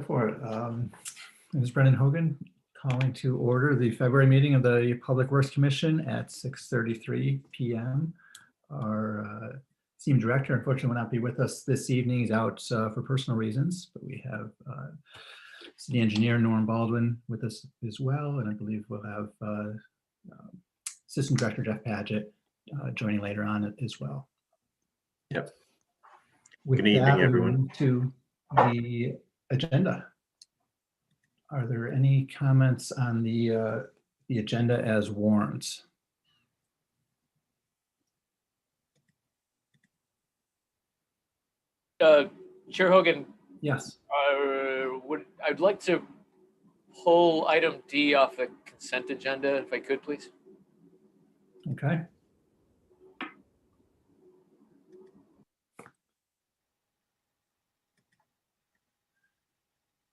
for it. This is Brendan Hogan calling to order the February meeting of the Public Works Commission at 6:33 p.m. Our esteemed director, unfortunately, will not be with us this evening. He's out for personal reasons, but we have city engineer Norm Baldwin with us as well, and I believe we'll have Assistant Director Jeff Padgett joining later on as well. Yep. With Good evening, that, everyone. To the agenda. Are there any comments on the agenda as warned? Chair Hogan. Yes. I'd like to pull item D off the consent agenda, if I could, please. Okay.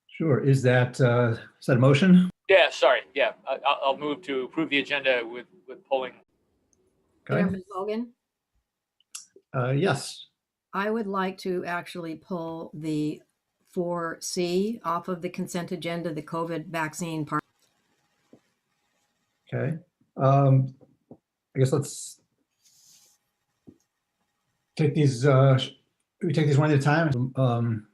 Sure. Is that a motion? Yeah, sorry. Yeah, I'll move to approve the agenda with polling. Okay. Chairman Hogan, yes. I would like to actually pull the 4C off of the consent agenda, the COVID vaccine part. Okay. I guess let's take these. We take these one at a time.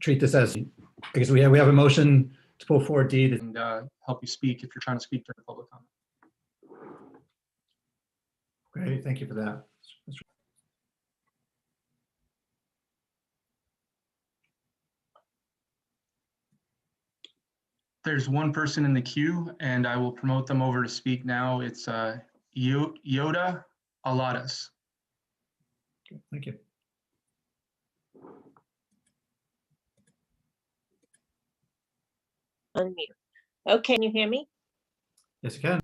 Treat this as, I guess we have a motion to pull 4D and help you speak if you're trying to speak during public comment. Great, thank you for that. There's one person in the queue, and I will promote them over to speak now. It's Yoda Alatas. Okay, thank you. Unmute. Okay, can you hear me? Yes, you can.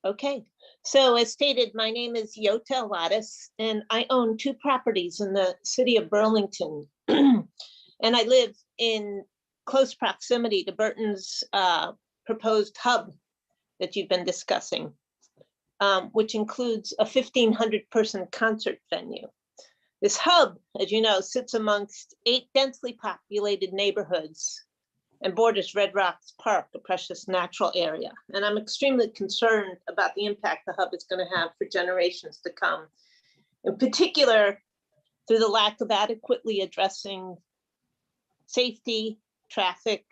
Okay, so as stated, my name is Yota Alatas, and I own 2 properties in the city of Burlington. And I live in close proximity to Burton's proposed hub that you've been discussing, which includes a 1,500-person concert venue. This hub, as you know, sits amongst 8 densely populated neighborhoods and borders Red Rocks Park, a precious natural area. And I'm extremely concerned about the impact the hub is going to have for generations to come. In particular, through the lack of adequately addressing safety, traffic,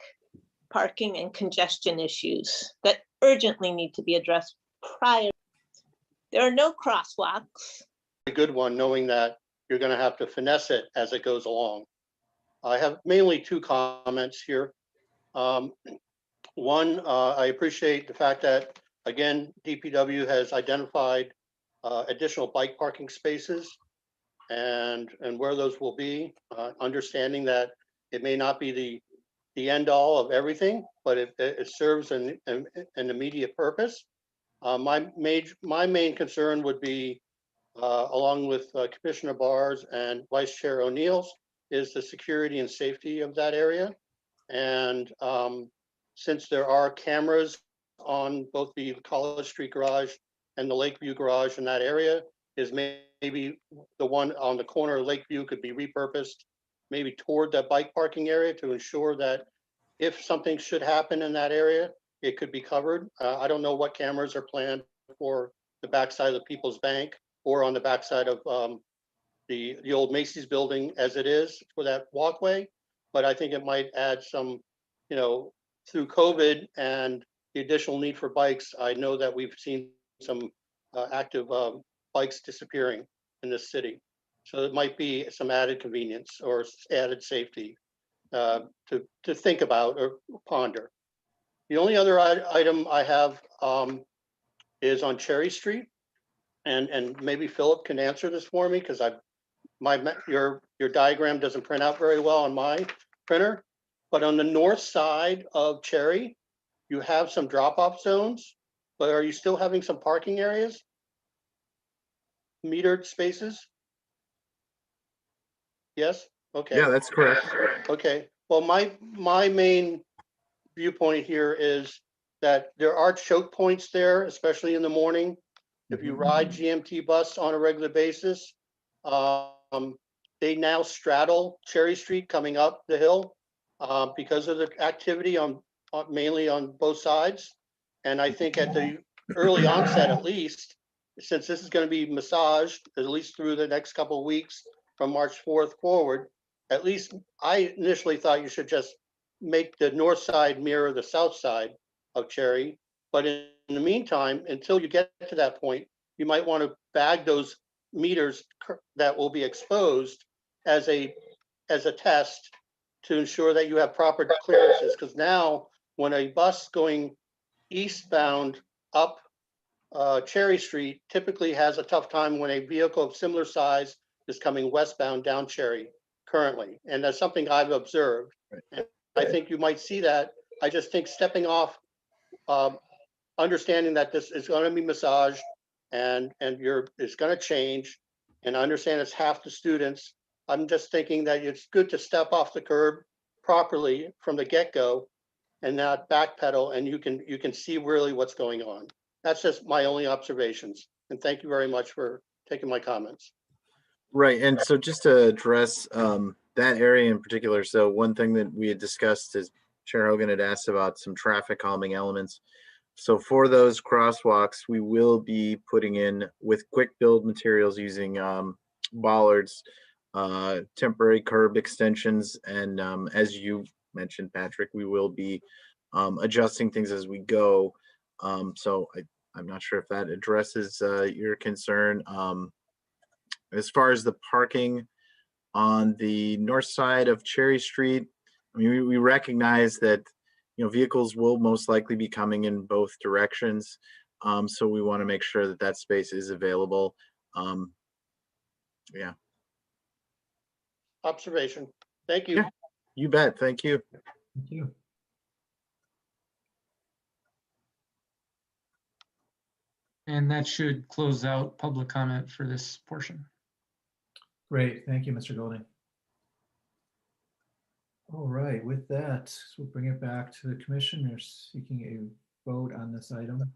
parking, and congestion issues that urgently need to be addressed prior. There are no crosswalks. A good one, knowing that you're going to have to finesse it as it goes along. I have mainly 2 comments here. One, I appreciate the fact that, again, DPW has identified additional bike parking spaces and where those will be, understanding that it may not be the end all of everything, but it serves an immediate purpose. My main concern would be, along with Commissioner Barr's and Vice Chair O'Neill's, is the security and safety of that area. And since there are cameras on both the College Street garage and the Lakeview garage in that area, is maybe the one on the corner of Lakeview could be repurposed maybe toward that bike parking area to ensure that if something should happen in that area, it could be covered. I don't know what cameras are planned for the backside of the People's Bank or on the backside of the old Macy's building as it is for that walkway. But I think it might add some, through COVID and the additional need for bikes. I know that we've seen some active bikes disappearing in this city. So it might be some added convenience or added safety to think about or ponder. The only other item I have is on Cherry Street. And maybe Philip can answer this for me, because your diagram doesn't print out very well on my printer, but on the north side of Cherry, you have some drop-off zones, but are you still having some parking areas? Metered spaces? Yes? Okay. Yeah, that's correct. Okay. Well, my main viewpoint here is that there are choke points there, especially in the morning. If you ride GMT bus on a regular basis, they now straddle Cherry Street coming up the hill because of the activity mainly on both sides. And I think at the early onset, at least, since this is going to be massaged, at least through the next couple of weeks from March 4th forward, at least I initially thought you should just make the north side mirror the south side of Cherry. But in the meantime, until you get to that point, you might want to bag those meters that will be exposed as a test to ensure that you have proper clearances. Because now when a bus going eastbound up Cherry Street typically has a tough time when a vehicle of similar size is coming westbound down Cherry currently. And that's something I've observed. And I think you might see that. I just think stepping off, understanding that this is going to be massaged and it's going to change. And I understand it's half the students. I'm just thinking that it's good to step off the curb properly from the get-go and not backpedal, and you can see really what's going on. That's just my only observations. And thank you very much for taking my comments. Right. And so just to address that area in particular, so one thing that we had discussed is Chair Hogan had asked about some traffic calming elements. So for those crosswalks, we will be putting in with quick build materials using bollards, temporary curb extensions. And as you mentioned, Patrick, we will be adjusting things as we go. So I'm not sure if that addresses your concern. As far as the parking on the north side of Cherry Street, I mean, we recognize that, you know, vehicles will most likely be coming in both directions. So we want to make sure that that space is available. Yeah. Observation. Thank you. Yeah. You bet. Thank you. Thank you. And that should close out public comment for this portion. Great, thank you, Mr. Golding. All right, with that, we'll bring it back to the commission. They're seeking a vote on this item.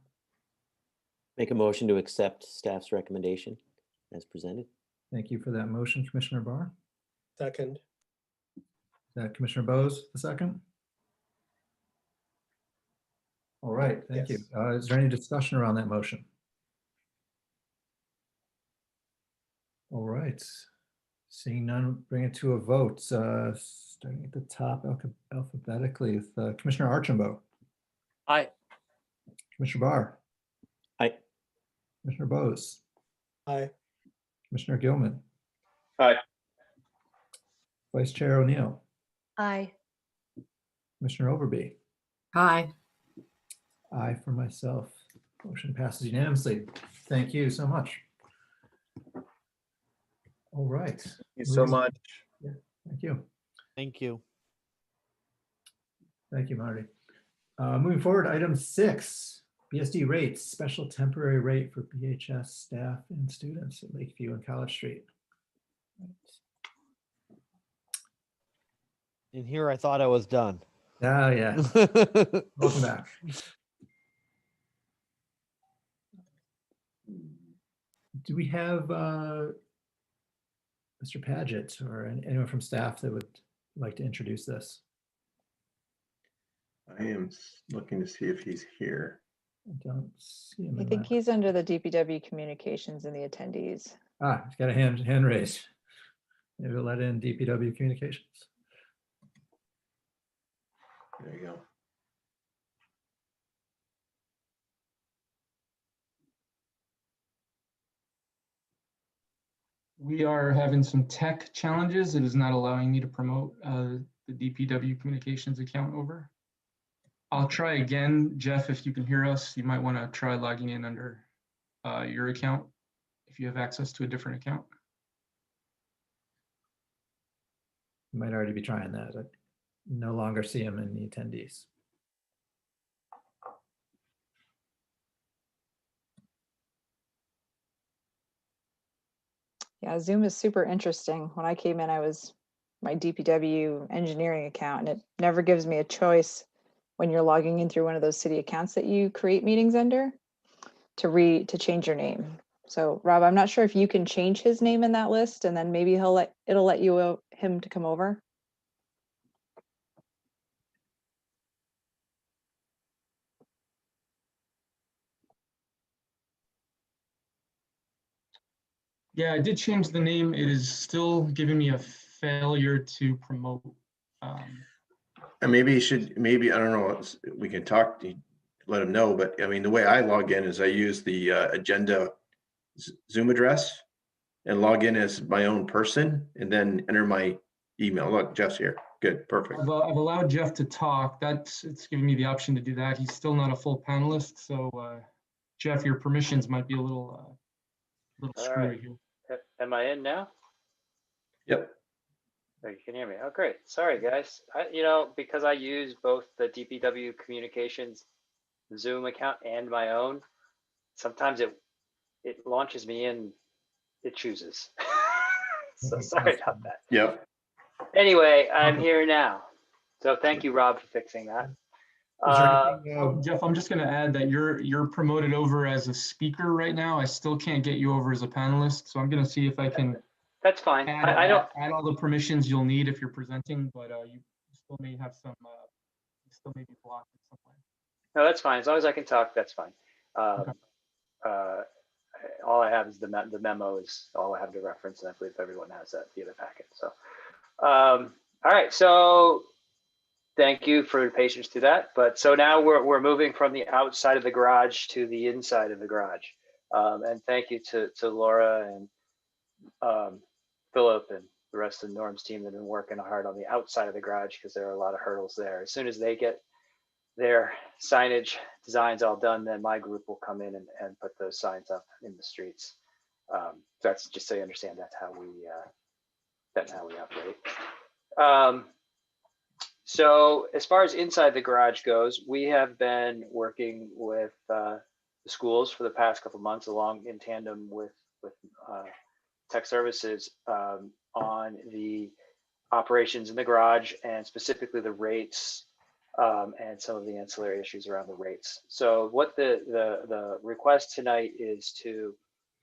Make a motion to accept staff's recommendation as presented. Thank you for that motion, Commissioner Barr. Second. Is that Commissioner Bose, the second? All right, thank you. Yes. Is there any discussion around that motion? All right, seeing none, bring it to a vote. Starting at the top alphabetically with Commissioner Archambault, Aye. Commissioner Barr, Aye. Commissioner Bose, Aye. Commissioner Gilman. Aye. Vice Chair O'Neill, Aye. Commissioner Overby. Hi. Aye for myself. Motion passes unanimously. Thank you so much. All right. Thank you so much. Yeah, thank you. Thank you. Thank you, Marty. Moving forward, item 6, BSD rates, special temporary rate for BHS staff and students at Lakeview and College Street. In here, I thought I was done. Ah, yeah. Welcome back. Do we have Mr. Padgett or anyone from staff that would like to introduce this? I am looking to see if he's here. I don't see him. I in think my- he's under the DPW communications and the attendees. Ah, he's got a hand raised. Maybe we'll let in DPW communications. There you go. We are having some tech challenges. It is not allowing me to promote the DPW communications account over. I'll try again. Jeff, if you can hear us, you might want to try logging in under your account if you have access to a different account. You might already be trying that. I no longer see him in the attendees. Yeah, Zoom is super interesting. When I came in, I was my DPW engineering account, and it never gives me a choice when you're logging in through one of those city accounts that you create meetings under to change your name. So Rob, I'm not sure if you can change his name in that list, and then maybe it'll let you him to come over. Yeah, I did change the name. It is still giving me a failure to promote. And maybe you should, maybe, I don't know, we can talk, let him know, but I mean, the way I log in is I use the agenda Zoom address and log in as my own person and then enter my email. Look, Jeff's here. Good, perfect. I've allowed Jeff to talk. It's giving me the option to do that. He's still not a full panelist, so Jeff, your permissions might be a little screwy here. Am I in now? Yep. Oh, you can hear me. Oh, great. Sorry, guys. Because I use both the DPW communications Zoom account and my own, sometimes it launches me in, it chooses. So sorry about that. Yep. Anyway, I'm here now. So thank you, Rob, for fixing that. Jeff, I'm just going to add that you're promoted over as a speaker right now. I still can't get you over as a panelist, so I'm going to see if I can. That's fine. I don't add all the permissions you'll need if you're presenting, but you still may have some. You still may be blocked in some way. No, that's fine. As long as I can talk, that's fine. Okay. All I have is the memo is all I have to reference, and I believe everyone has that via the packet. So, all right. So, thank you for your patience to that. But so now we're moving from the outside of the garage to the inside of the garage. And thank you to Laura and Philip and the rest of Norm's team that have been working hard on the outside of the garage because there are a lot of hurdles there. As soon as they get their signage designs all done, then my group will come in and put those signs up in the streets. That's just so you understand that's how we operate. So as far as inside the garage goes, we have been working with the schools for the past couple of months, along in tandem with tech services on the operations in the garage and specifically the rates and some of the ancillary issues around the rates. So what the request tonight is to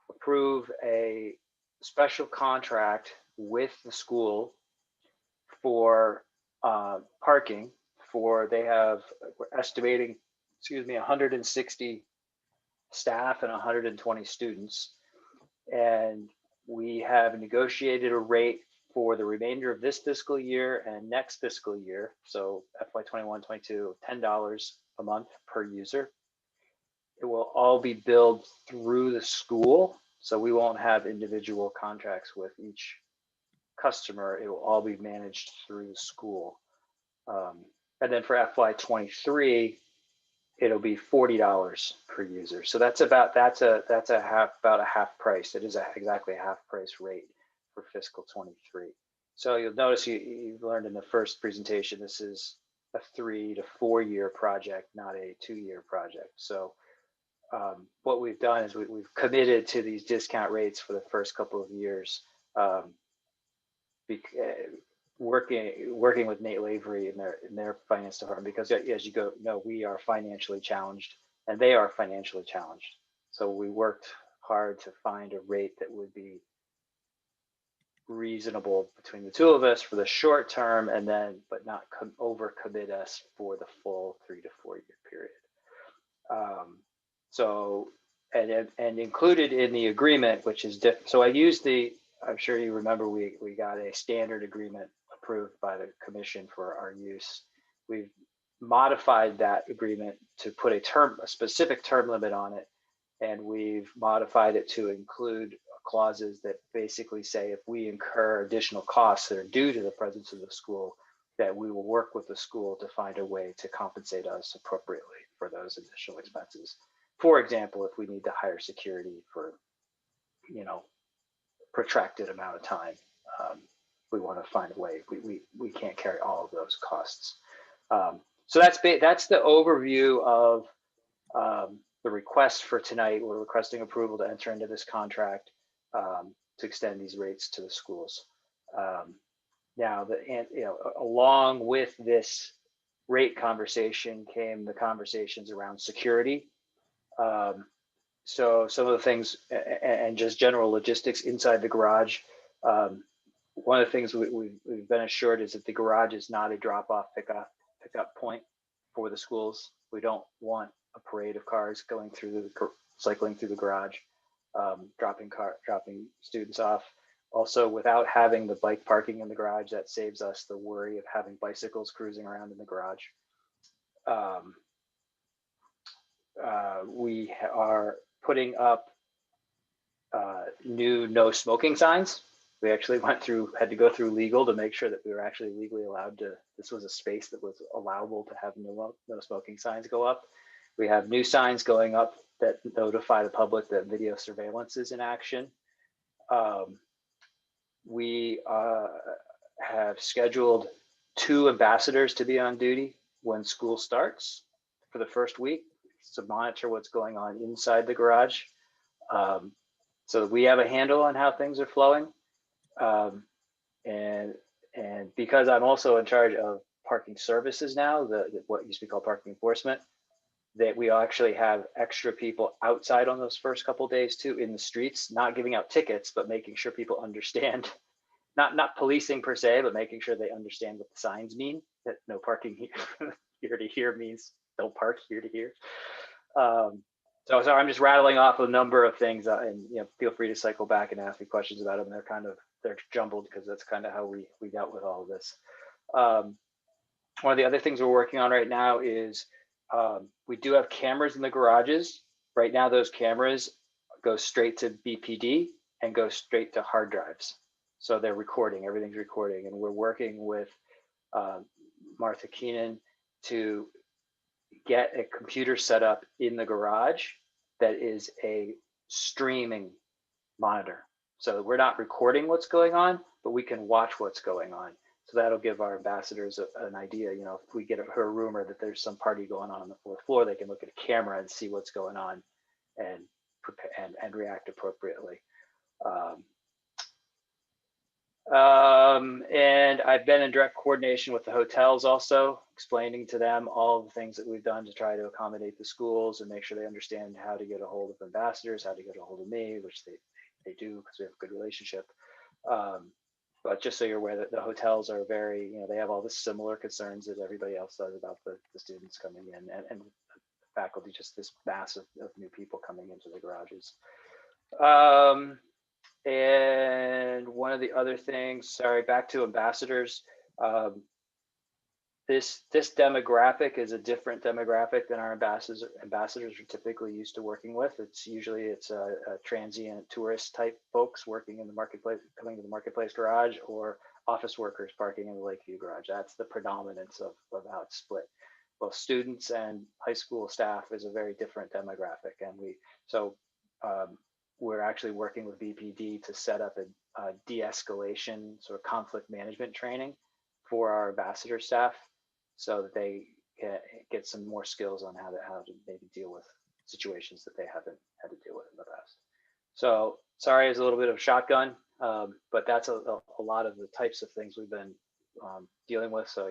approve a special contract with the school for parking we're estimating, 160 staff and 120 students. And we have negotiated a rate for the remainder of this fiscal year and next fiscal year. So FY21-22, $10 a month per user. It will all be billed through the school. So we won't have individual contracts with each customer. It will all be managed through the school. And then for FY23, it'll be $40 per user. So that's about a half price. It is exactly a half price rate for fiscal 23. So you'll notice you learned in the first presentation, this is a 3 to 4 year project, not a 2-year project. So what we've done is we've committed to these discount rates for the first couple of years, working with Nate Lavery in their finance department, because as you know, we are financially challenged and they are financially challenged. So we worked hard to find a rate that would be reasonable between the two of us for the short term, and then but not over commit us for the full 3 to 4 year period. So and included in the agreement, which is different. So I used I'm sure you remember we got a standard agreement approved by the commission for our use. We've modified that agreement to put a specific term limit on it, and we've modified it to include clauses that basically say if we incur additional costs that are due to the presence of the school, that we will work with the school to find a way to compensate us appropriately for those additional expenses. For example, if we need to hire security for, protracted amount of time, we want to find a way. We can't carry all of those costs. So that's the overview of the request for tonight. We're requesting approval to enter into this contract to extend these rates to the schools. Now, along with this rate conversation came the conversations around security. so some of the things and just general logistics inside the garage. One of the things we've been assured is that the garage is not a drop-off pickup point for the schools. We don't want a parade of cars going through cycling through the garage, dropping students off. Also, without having the bike parking in the garage, that saves us the worry of having bicycles cruising around in the garage. We are putting up new no smoking signs. We actually had to go through legal to make sure that we were actually legally allowed to, this was a space that was allowable to have no smoking signs go up. We have new signs going up that notify the public that video surveillance is in action. We have scheduled 2 ambassadors to be on duty when school starts for the first week to monitor what's going on inside the garage. So that we have a handle on how things are flowing. And because I'm also in charge of parking services now, what used to be called parking enforcement, that we actually have extra people outside on those first couple of days too, in the streets, not giving out tickets, but making sure people understand, not policing per se, but making sure they understand what the signs mean, that no parking here to here means don't park here to here. So sorry, I'm just rattling off a number of things, and feel free to cycle back and ask me questions about them. They're jumbled because that's kind of how we dealt with all of this. One of the other things we're working on right now is we do have cameras in the garages. Right now, those cameras go straight to BPD and go straight to hard drives. So they're recording, everything's recording. And we're working with Martha Keenan to get a computer set up in the garage that is a streaming monitor. So we're not recording what's going on, but we can watch what's going on. So that'll give our ambassadors an idea. If we get a rumor that there's some party going on the 4th floor, they can look at a camera and see what's going on and prepare and react appropriately. And I've been in direct coordination with the hotels also, explaining to them all the things that we've done to try to accommodate the schools and make sure they understand how to get a hold of ambassadors, how to get a hold of me, which they do because we have a good relationship. But just so you're aware that the hotels are very, they have all the similar concerns that everybody else does about the students coming in and faculty, just this mass of new people coming into the garages. And one of the other things, sorry, back to ambassadors. This demographic is a different demographic than our ambassadors are typically used to working with. It's a transient tourist type folks working in the marketplace, coming to the marketplace garage, or office workers parking in the Lakeview garage. That's the predominance of how it's split. Both students and high school staff is a very different demographic. And we're actually working with BPD to set up a de-escalation sort of conflict management training for our ambassador staff, so that they get some more skills on how to maybe deal with situations that they haven't had to deal with in the past. So sorry, it's a little bit of shotgun, but that's a lot of the types of things we've been dealing with. So,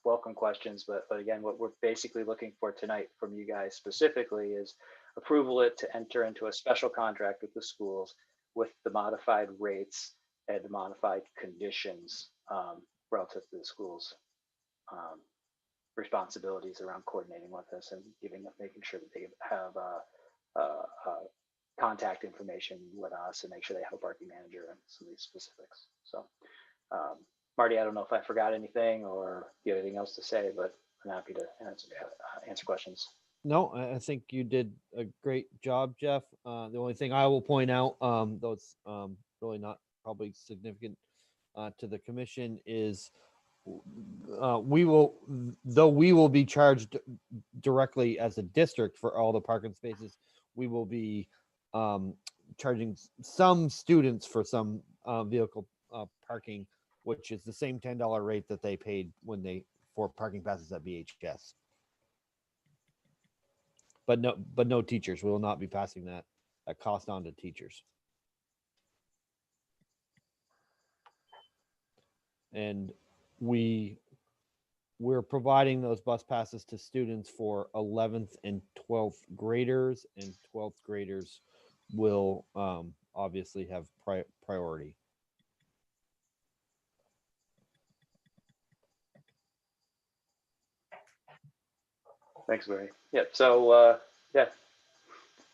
welcome questions, but again, what we're basically looking for tonight from you guys specifically is approval to enter into a special contract with the schools with the modified rates and the modified conditions relative to the schools' responsibilities around coordinating with us and making sure that they have contact information with us and make sure they have a parking manager and some of these specifics. So, Marty, I don't know if I forgot anything or you have anything else to say, but I'm happy to answer questions. No, I think you did a great job, Jeff. The only thing I will point out, though it's really not probably significant to the commission, is we will be charged directly as a district for all the parking spaces. We will be charging some students for some vehicle parking, which is the same $10 rate that they paid for parking passes at BHS. But no teachers. We will not be passing that cost on to teachers. And we we're providing those bus passes to students for 11th and 12th graders, and 12th graders will obviously have priority. Thanks, Barry. Yeah, so yeah,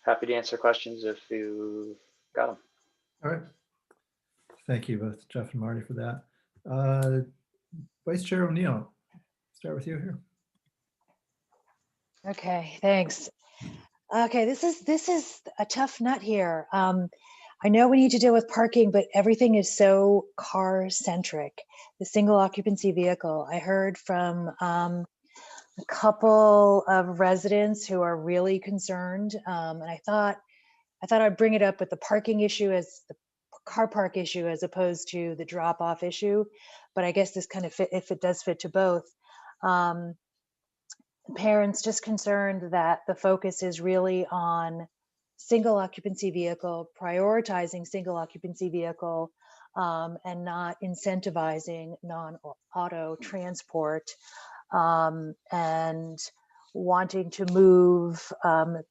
happy to answer questions if you got them. All right. Thank you both, Jeff and Marty, for that. Vice Chair O'Neill, start with you here. Okay, thanks. Okay, this is a tough nut here. I know we need to deal with parking, but everything is so car centric. The single occupancy vehicle. I heard from a couple of residents who are really concerned, and I thought I'd bring it up with the parking issue as the car park issue as opposed to the drop off issue. But I guess this kind of fit, if it does fit to both. Parents just concerned that the focus is really on single occupancy vehicle, prioritizing single occupancy vehicle, and not incentivizing non-auto transport, and wanting to move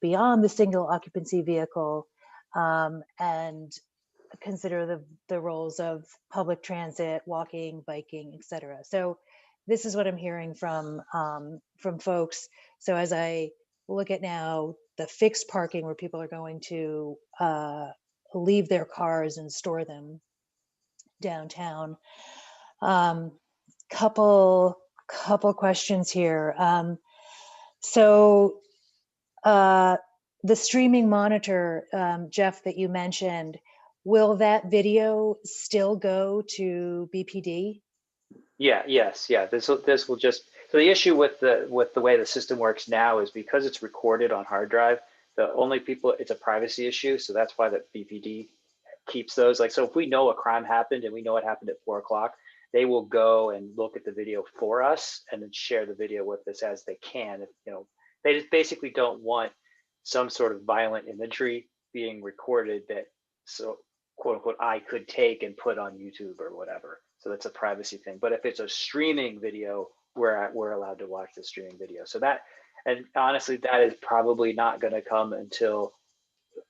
beyond the single occupancy vehicle and consider the roles of public transit, walking, biking, etc. So this is what I'm hearing from folks. So as I look at now the fixed parking where people are going to leave their cars and store them downtown, couple questions here. So the streaming monitor, Jeff, that you mentioned, will that video still go to BPD? Yeah, yes, yeah. This will just, so the issue with the way the system works now is because it's recorded on hard drive, the only people, it's a privacy issue. So that's why the BPD keeps those. Like, so if we know a crime happened and we know it happened at 4 o'clock, they will go and look at the video for us and then share the video with us as they can. You know, they just basically don't want some sort of violent imagery being recorded that, so quote unquote, I could take and put on YouTube or whatever. So that's a privacy thing. But if it's a streaming video, we're allowed to watch the streaming video. So that, and honestly, that is probably not going to come until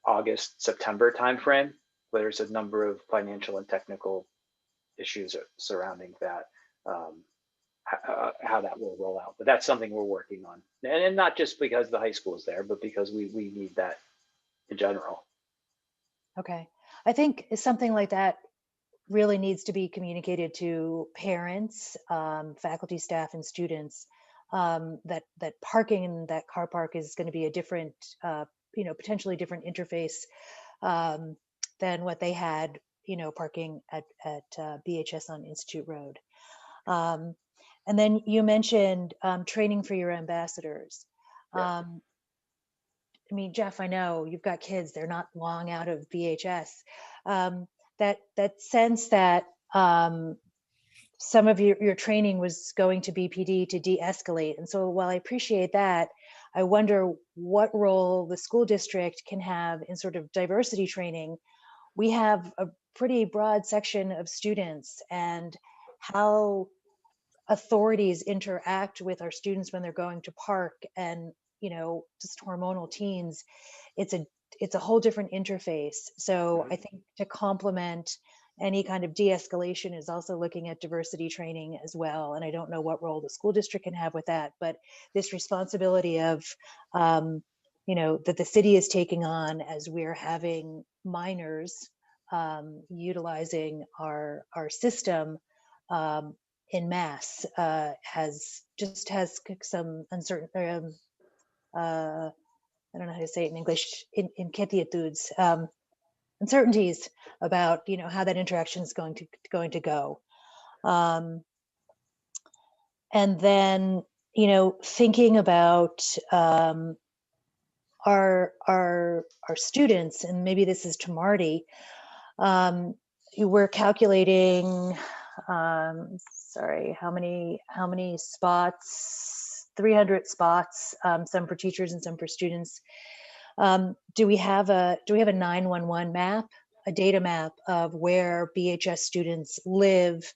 August, September timeframe, where there's a number of financial and technical issues surrounding that, how that will roll out. But that's something we're working on. And not just because the high school is there, but because we need that in general. Okay. I think something like that really needs to be communicated to parents, faculty, staff, and students, that parking in that car park is going to be a different, potentially different interface than what they had, parking at BHS on Institute Road. And then you mentioned training for your ambassadors. Yeah. I mean, Jeff, I know you've got kids, they're not long out of BHS. That sense that some of your training was going to BPD to de-escalate. And so while I appreciate that, I wonder what role the school district can have in sort of diversity training. We have a pretty broad section of students, and how authorities interact with our students when they're going to park, and just hormonal teens, it's a whole different interface. So I think to complement any kind of de-escalation is also looking at diversity training as well. And I don't know what role the school district can have with that, but this responsibility of that the city is taking on as we're having minors utilizing our system in mass has some uncertain, I don't know how to say it in English, inquietudes, uncertainties about how that interaction is going to go. And then thinking about our students, and maybe this is to Marty, we're calculating how many spots, 300 spots, some for teachers and some for students. Do we have a 911 map, a data map of where BHS students live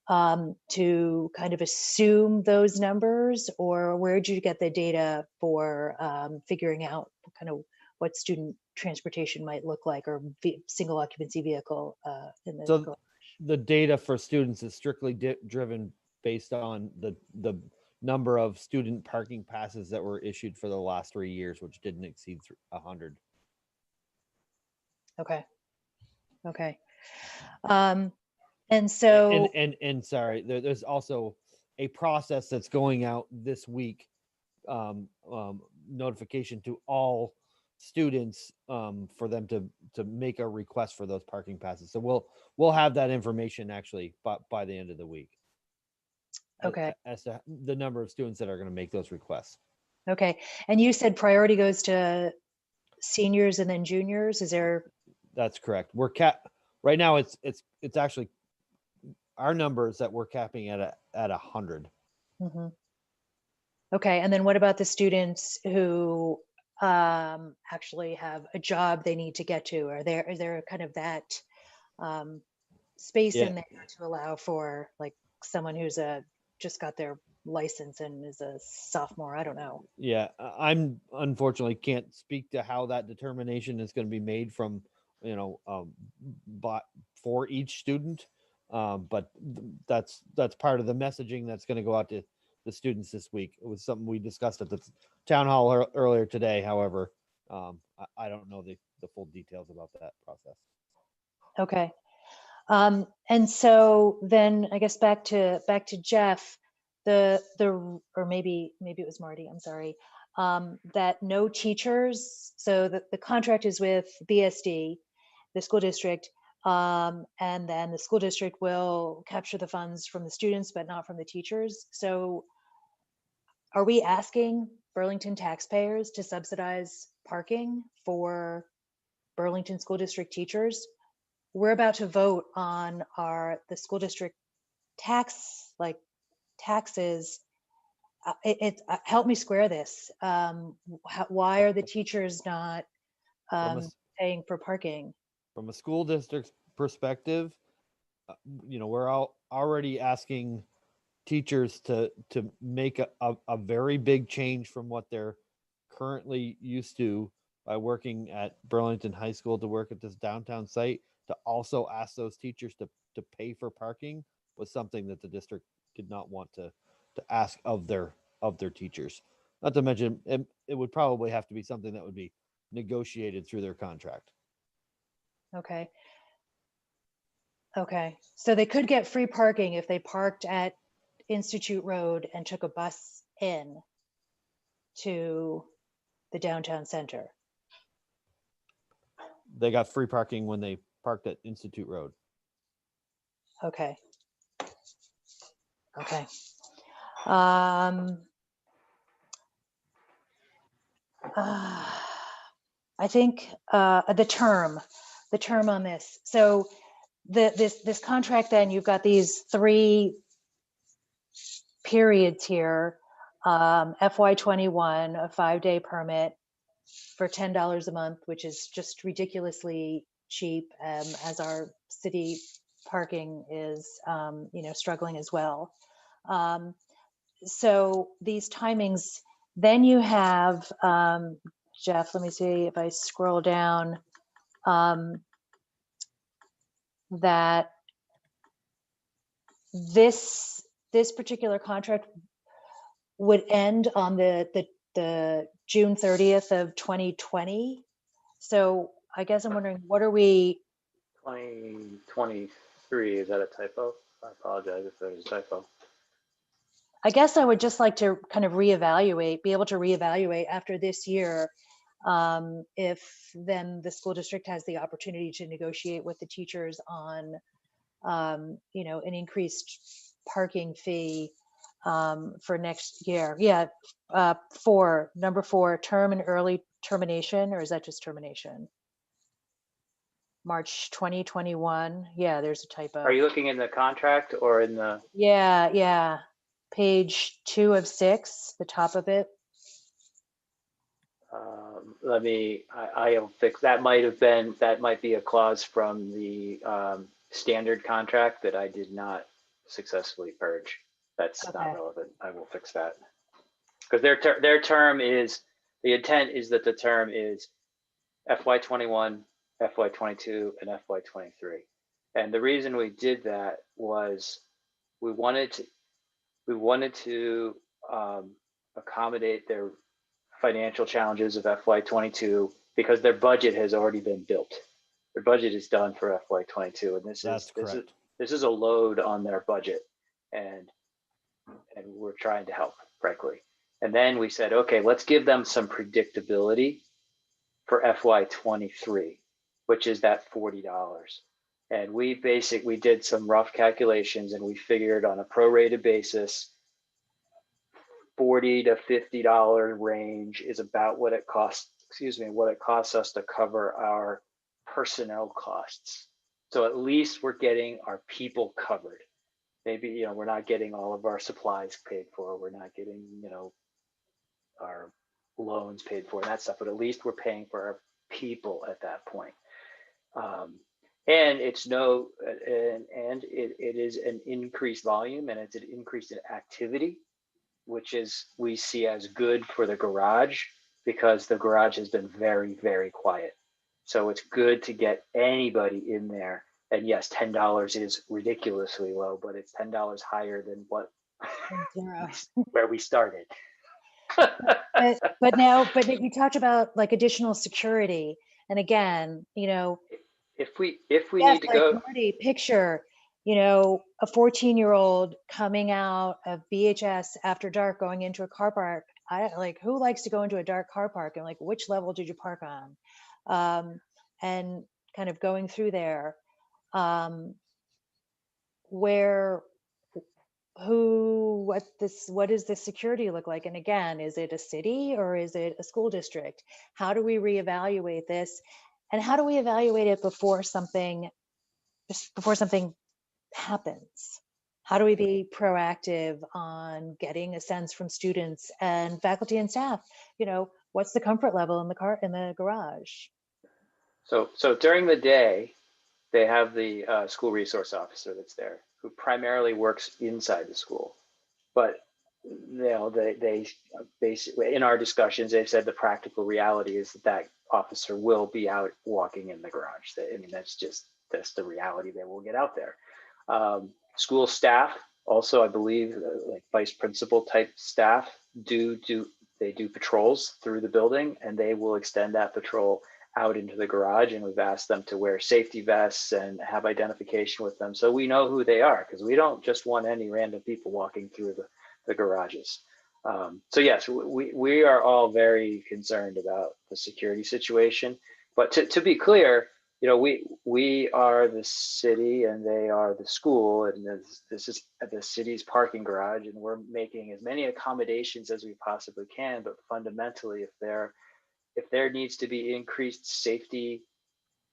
to kind of assume those numbers, or where did you get the data for figuring out kind of what student transportation might look like, or single occupancy vehicle in the So the data for students is strictly driven based on the number of student parking passes that were issued for the last 3 years, which didn't exceed 100. Okay. Okay. And so, and sorry, there's also a process that's going out this week, notification to all students for them to make a request for those parking passes. So we'll have that information actually by the end of the week. okay. As to the number of students that are going to make those requests. Okay. And you said priority goes to seniors and then juniors. Is there? That's correct. We're right now. It's actually our numbers that we're capping at 100. Mm-hmm. Okay. And then what about the students who actually have a job they need to get to? Is there kind of that space in there to allow for like someone who's just got their license and is a sophomore? I don't know. Yeah, I'm unfortunately can't speak to how that determination is going to be made from, but for each student. But that's part of the messaging that's going to go out to the students this week. It was something we discussed at the town hall earlier today. However, I don't know the full details about that process. Okay. And so then I guess back to Jeff, or maybe it was Marty, I'm sorry, that no teachers, so the contract is with BSD, the school district, and then the school district will capture the funds from the students, but not from the teachers. So are we asking Burlington taxpayers to subsidize parking for Burlington school district teachers? We're about to vote on the school district taxes. Help me square this. Why are the teachers not paying for parking? From a school district's perspective, we're already asking teachers to make a very big change from what they're currently used to by working at Burlington High School to work at this downtown site. To also ask those teachers to pay for parking was something that the district did not want to ask of their teachers. Not to mention, it would probably have to be something that would be negotiated through their contract. Okay. Okay. So they could get free parking if they parked at Institute Road and took a bus in to the downtown center. They got free parking when they parked at Institute Road. Okay. Okay. I think the term on this. So this contract, then you've got these 3 periods here. FY21, a 5-day permit for $10 a month, which is just ridiculously cheap, as our city parking is, struggling as well. So these timings, then you have, Jeff, let me see if I scroll down, that this particular contract would end on the June 30th of 2020. So I guess I'm wondering, what are we? 2023, is that a typo? I apologize if there's a typo. I guess I would just like to kind of be able to reevaluate after this year, if then the school district has the opportunity to negotiate with the teachers on, an increased parking fee for next year. Yeah, number 4, term and early termination, or is that just termination? March 2021. Yeah, there's a typo. Are you looking in the contract or in the? Yeah. Page 2 of 6, the top of it. I'll fix, that might be a clause from the standard contract that I did not successfully purge. That's not Okay. relevant. I will fix that. Because their term is, the intent is that the term is FY21, FY22, and FY23. And the reason we did that was we wanted to accommodate their financial challenges of FY22 because their budget has already been built. Their budget is done for FY22, and this is a load on their budget, and we're trying to help, frankly. And then we said, okay, let's give them some predictability for FY23, which is that $40. And we did some rough calculations, and we figured on a prorated basis, $40 to $50 range is about what it costs, what it costs us to cover our personnel costs. So at least we're getting our people covered. Maybe, we're not getting all of our supplies paid for. We're not getting, our loans paid for and that stuff, but at least we're paying for our people at that point. And it's it is an increased volume, and it's an increase in activity, which we see as good for the garage because the garage has been very, very quiet. So it's good to get anybody in there. And yes, $10 is ridiculously low, but it's $10 higher than where we started. but you talked about like additional security, and again, if we need to go, Marty, picture, a 14-year-old coming out of BHS after dark, going into a car park. Who likes to go into a dark car park, and like, which level did you park on? And kind of going through there, what does the security look like? And again, is it a city or is it a school district? How do we reevaluate this? And how do we evaluate it before something happens? How do we be proactive on getting a sense from students and faculty and staff? What's the comfort level in the garage? So during the day, they have the school resource officer that's there, who primarily works inside the school. But they basically, in our discussions, they've said the practical reality is that officer will be out walking in the garage. That's the reality they will get out there. School staff also, I believe, like vice principal type staff do patrols through the building, and they will extend that patrol out into the garage, and we've asked them to wear safety vests and have identification with them so we know who they are, because we don't just want any random people walking through the garages. So yes, we are all very concerned about the security situation, but to be clear, we are the city and they are the school, and this is the city's parking garage, and we're making as many accommodations as we possibly can. But fundamentally, if there needs to be increased safety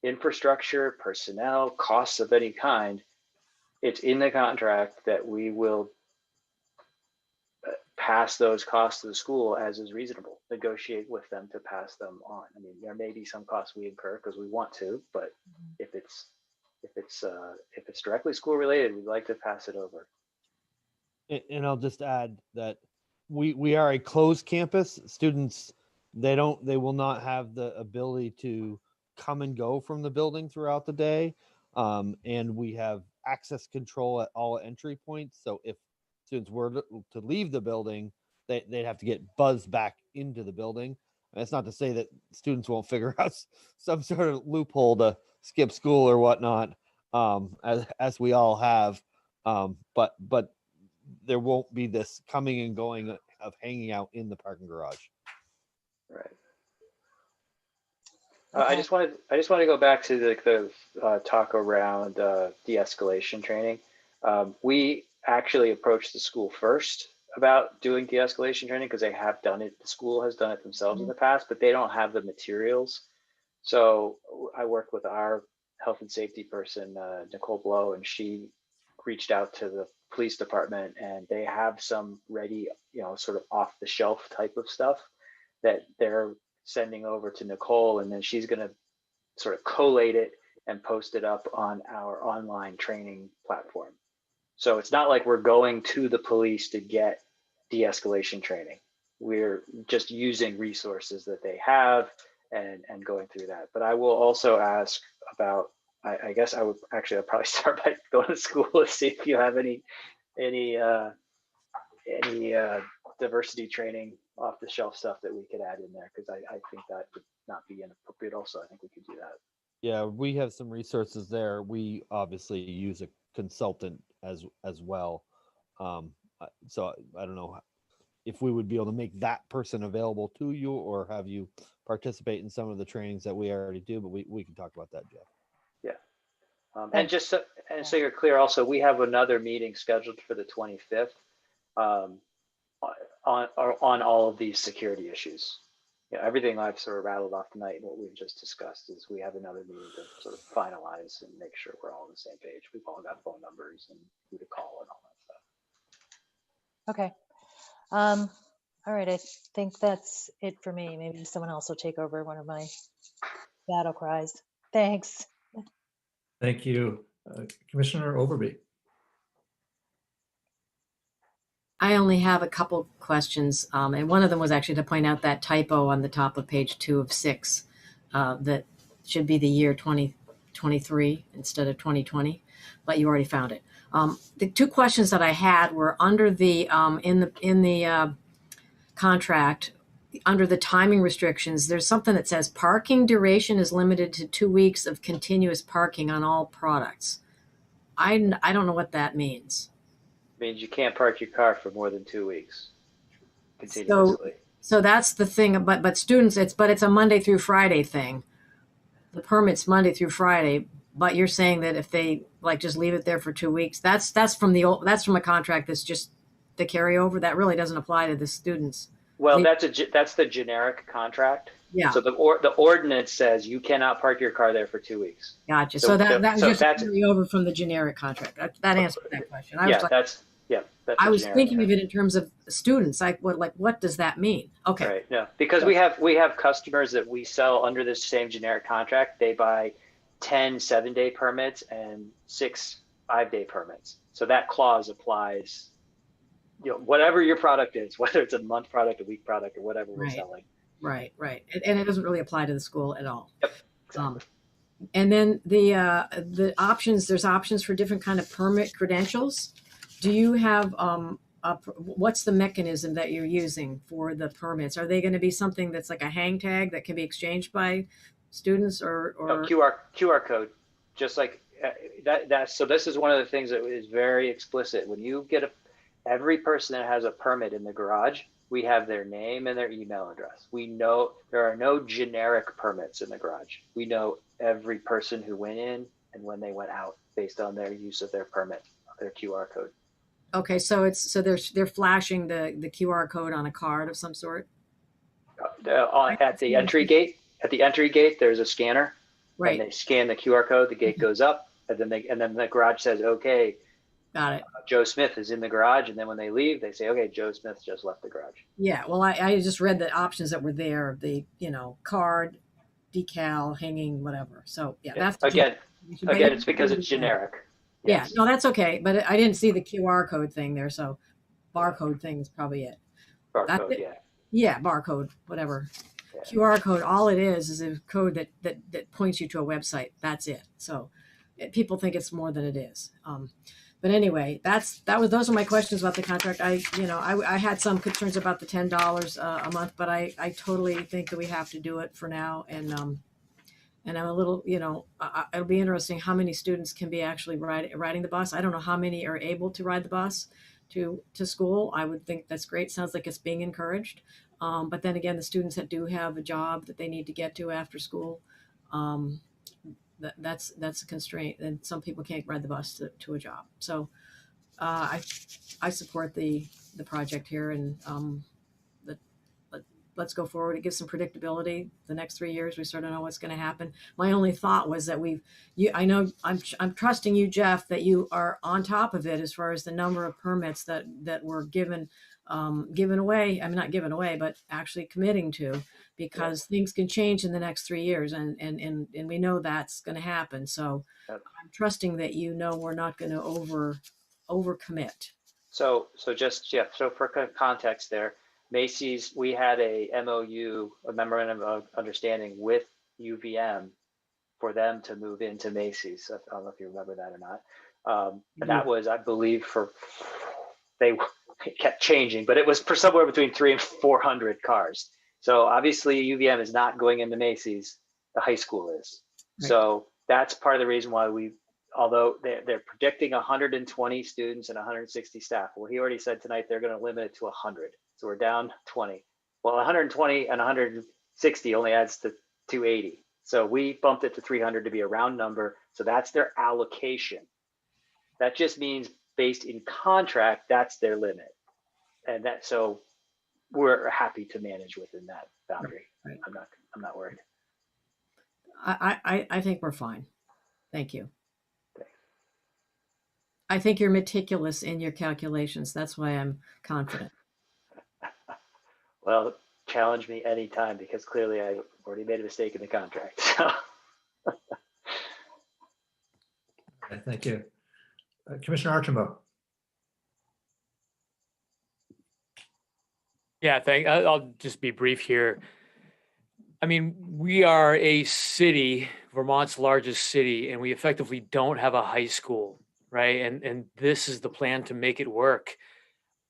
infrastructure, personnel, costs of any kind, it's in the contract that we will pass those costs to the school as is reasonable, negotiate with them to pass them on. I mean, there may be some costs we incur because we want to, but if it's directly school related, we'd like to pass it over. And I'll just add that we are a closed campus. Students, they will not have the ability to come and go from the building throughout the day. And we have access control at all entry points. So if students were to leave the building, they'd have to get buzzed back into the building. And that's not to say that students won't figure out some sort of loophole to skip school or whatnot, as we all have. But there won't be this coming and going of hanging out in the parking garage. Right. I just want to go back to the talk around de-escalation training. We actually approached the school first about doing de-escalation training because they have done it. The school has done it themselves in the past, but they don't have the materials. So I worked with our health and safety person, Nicole Blow, and she reached out to the police department, and they have some ready, sort of off the shelf type of stuff that they're sending over to Nicole, and then she's going to sort of collate it and post it up on our online training platform. So it's not like we're going to the police to get de-escalation training. We're just using resources that they have and going through that. But I will also ask about, I guess I'd probably start by going to school to see if you have any diversity training off the shelf stuff that we could add in there, because I think that would not be inappropriate also. I think we could do that. Yeah, we have some resources there. We obviously use a consultant as well. So I don't know if we would be able to make that person available to you, or have you participate in some of the trainings that we already do, but we can talk about that, Jeff. Yeah. And just so you're clear, also, we have another meeting scheduled for the 25th on all of these security issues. Yeah, everything I've sort of rattled off tonight and what we've just discussed is we have another meeting to sort of finalize and make sure we're all on the same page. We've all got phone numbers and who to call and all that stuff. Okay. All right, I think that's it for me. Maybe someone else will take over one of my battle cries. Thanks. Thank you. Commissioner Overby. I only have a couple questions, and one of them was actually to point out that typo on the top of page 2 of 6, that should be the year 2023 instead of 2020, but you already found it. The two questions that I had were under the in the contract, under the timing restrictions. There's something that says parking duration is limited to 2 weeks of continuous parking on all products. I don't know what that means. Means you can't park your car for more than 2 weeks continuously. So that's the thing, but students, it's a Monday through Friday thing. The permit's Monday through Friday, but you're saying that if they just leave it there for 2 weeks, that's from a contract that's just the carryover. That really doesn't apply to the students. Well, that's the generic contract. Yeah. So the ordinance says you cannot park your car there for 2 weeks. Gotcha. So that was just carryover from the generic contract. That answered that question. I was thinking of it in terms of students. What does that mean? Okay. Right. No, because we have customers that we sell under this same generic contract. They buy 10 7-day permits and 6 5-day permits. So that clause applies. Whatever your product is, whether it's a month product, a week product, or whatever we're selling. Right. And it doesn't really apply to the school at all. Yep. Exactly. And then the options. There's options for different kind of permit credentials. Do you have what's the mechanism that you're using for the permits? Are they going to be something that's like a hang tag that can be exchanged by students or no, QR code, just like that. So this is one of the things that is very explicit. When you get every person that has a permit in the garage, we have their name and their email address. We know there are no generic permits in the garage. We know every person who went in and when they went out based on their use of their permit, their QR code. Okay, so they're flashing the QR code on a card of some sort. At the entry gate, there's a scanner. Right. And they scan the QR code. The gate goes up, and then the garage says, "Okay, got it. Joe Smith is in the garage." And then when they leave, they say, "Okay, Joe Smith just left the garage." Yeah. Well, I just read the options that were there. The card, decal, hanging, whatever. So yeah, that's again, it's because it's generic. Yeah, no, that's okay. But I didn't see the QR code thing there. So barcode thing is probably it. Barcode, yeah. Yeah, barcode, whatever. Yeah. QR code, all it is a code that points you to a website. That's it. So people think it's more than it is. But anyway, those are my questions about the contract. I had some concerns about the $10 a month, but I totally think that we have to do it for now. And I'm a little, it'll be interesting how many students can be actually riding the bus. I don't know how many are able to ride the bus to school. I would think that's great. Sounds like it's being encouraged. But then again, the students that do have a job that they need to get to after school, that's a constraint. And some people can't ride the bus to a job. So I support the project here, and let's go forward. It gives some predictability. The next 3 years, we sort of know what's going to happen. My only thought was that I know I'm trusting you, Jeff, that you are on top of it as far as the number of permits that were given away. I mean, not given away, but actually committing to, because things can change in the next 3 years, and we know that's going to happen. So I'm trusting that we're not going to overcommit. So just, yeah, so for context there, Macy's, we had a MOU, a memorandum of understanding with UVM for them to move into Macy's. I don't know if you remember that or not. And that was, I believe, it kept changing, but it was for somewhere between 300 and 400 cars. So obviously UVM is not going into Macy's, the high school is. Right. So that's part of the reason why although they're predicting 120 students and 160 staff. Well, he already said tonight they're going to limit it to 100. So we're down 20. Well, 120 and 160 only adds to 280. So we bumped it to 300 to be a round number. So that's their allocation. That just means based in contract, that's their limit. And so we're happy to manage within that boundary. Right. I'm not worried. I think we're fine. Thank you. I think you're meticulous in your calculations. That's why I'm confident. Well, challenge me anytime, because clearly I already made a mistake in the contract. So. All right, thank you. Commissioner Archambault. Yeah, I'll just be brief here. I mean, we are a city, Vermont's largest city, and we effectively don't have a high school, right? And this is the plan to make it work.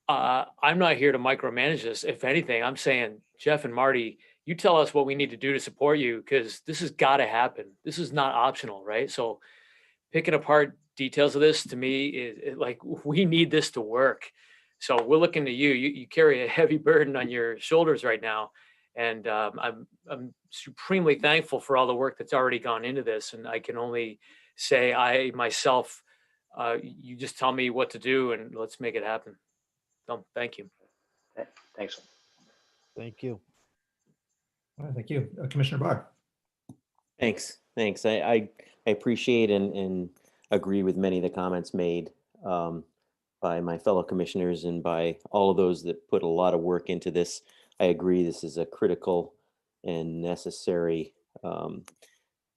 I'm not here to micromanage this. If anything, I'm saying, Jeff and Marty, you tell us what we need to do to support you, because this has got to happen. This is not optional, right? So picking apart details of this, to me, is like, we need this to work. So we're looking to you. You carry a heavy burden on your shoulders right now. And I'm supremely thankful for all the work that's already gone into this. And I can only say you just tell me what to do and let's make it happen. So thank you. Thanks. Thank you. All right, thank you. Commissioner Barr. Thanks. I appreciate and agree with many of the comments made by my fellow commissioners and by all of those that put a lot of work into this. I agree this is a critical and necessary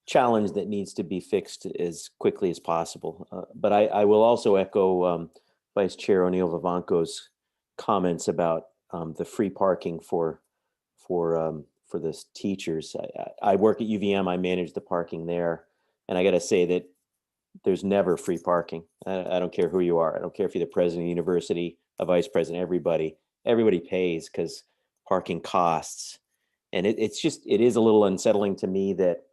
challenge that needs to be fixed as quickly as possible. But I will also echo Vice Chair O'Neill Vivanco's comments about the free parking for the teachers. I work at UVM. I manage the parking there, and I got to say that there's never free parking. I don't care who you are. I don't care if you're the president of the university, a vice president. Everybody pays because parking costs, and it is a little unsettling to me that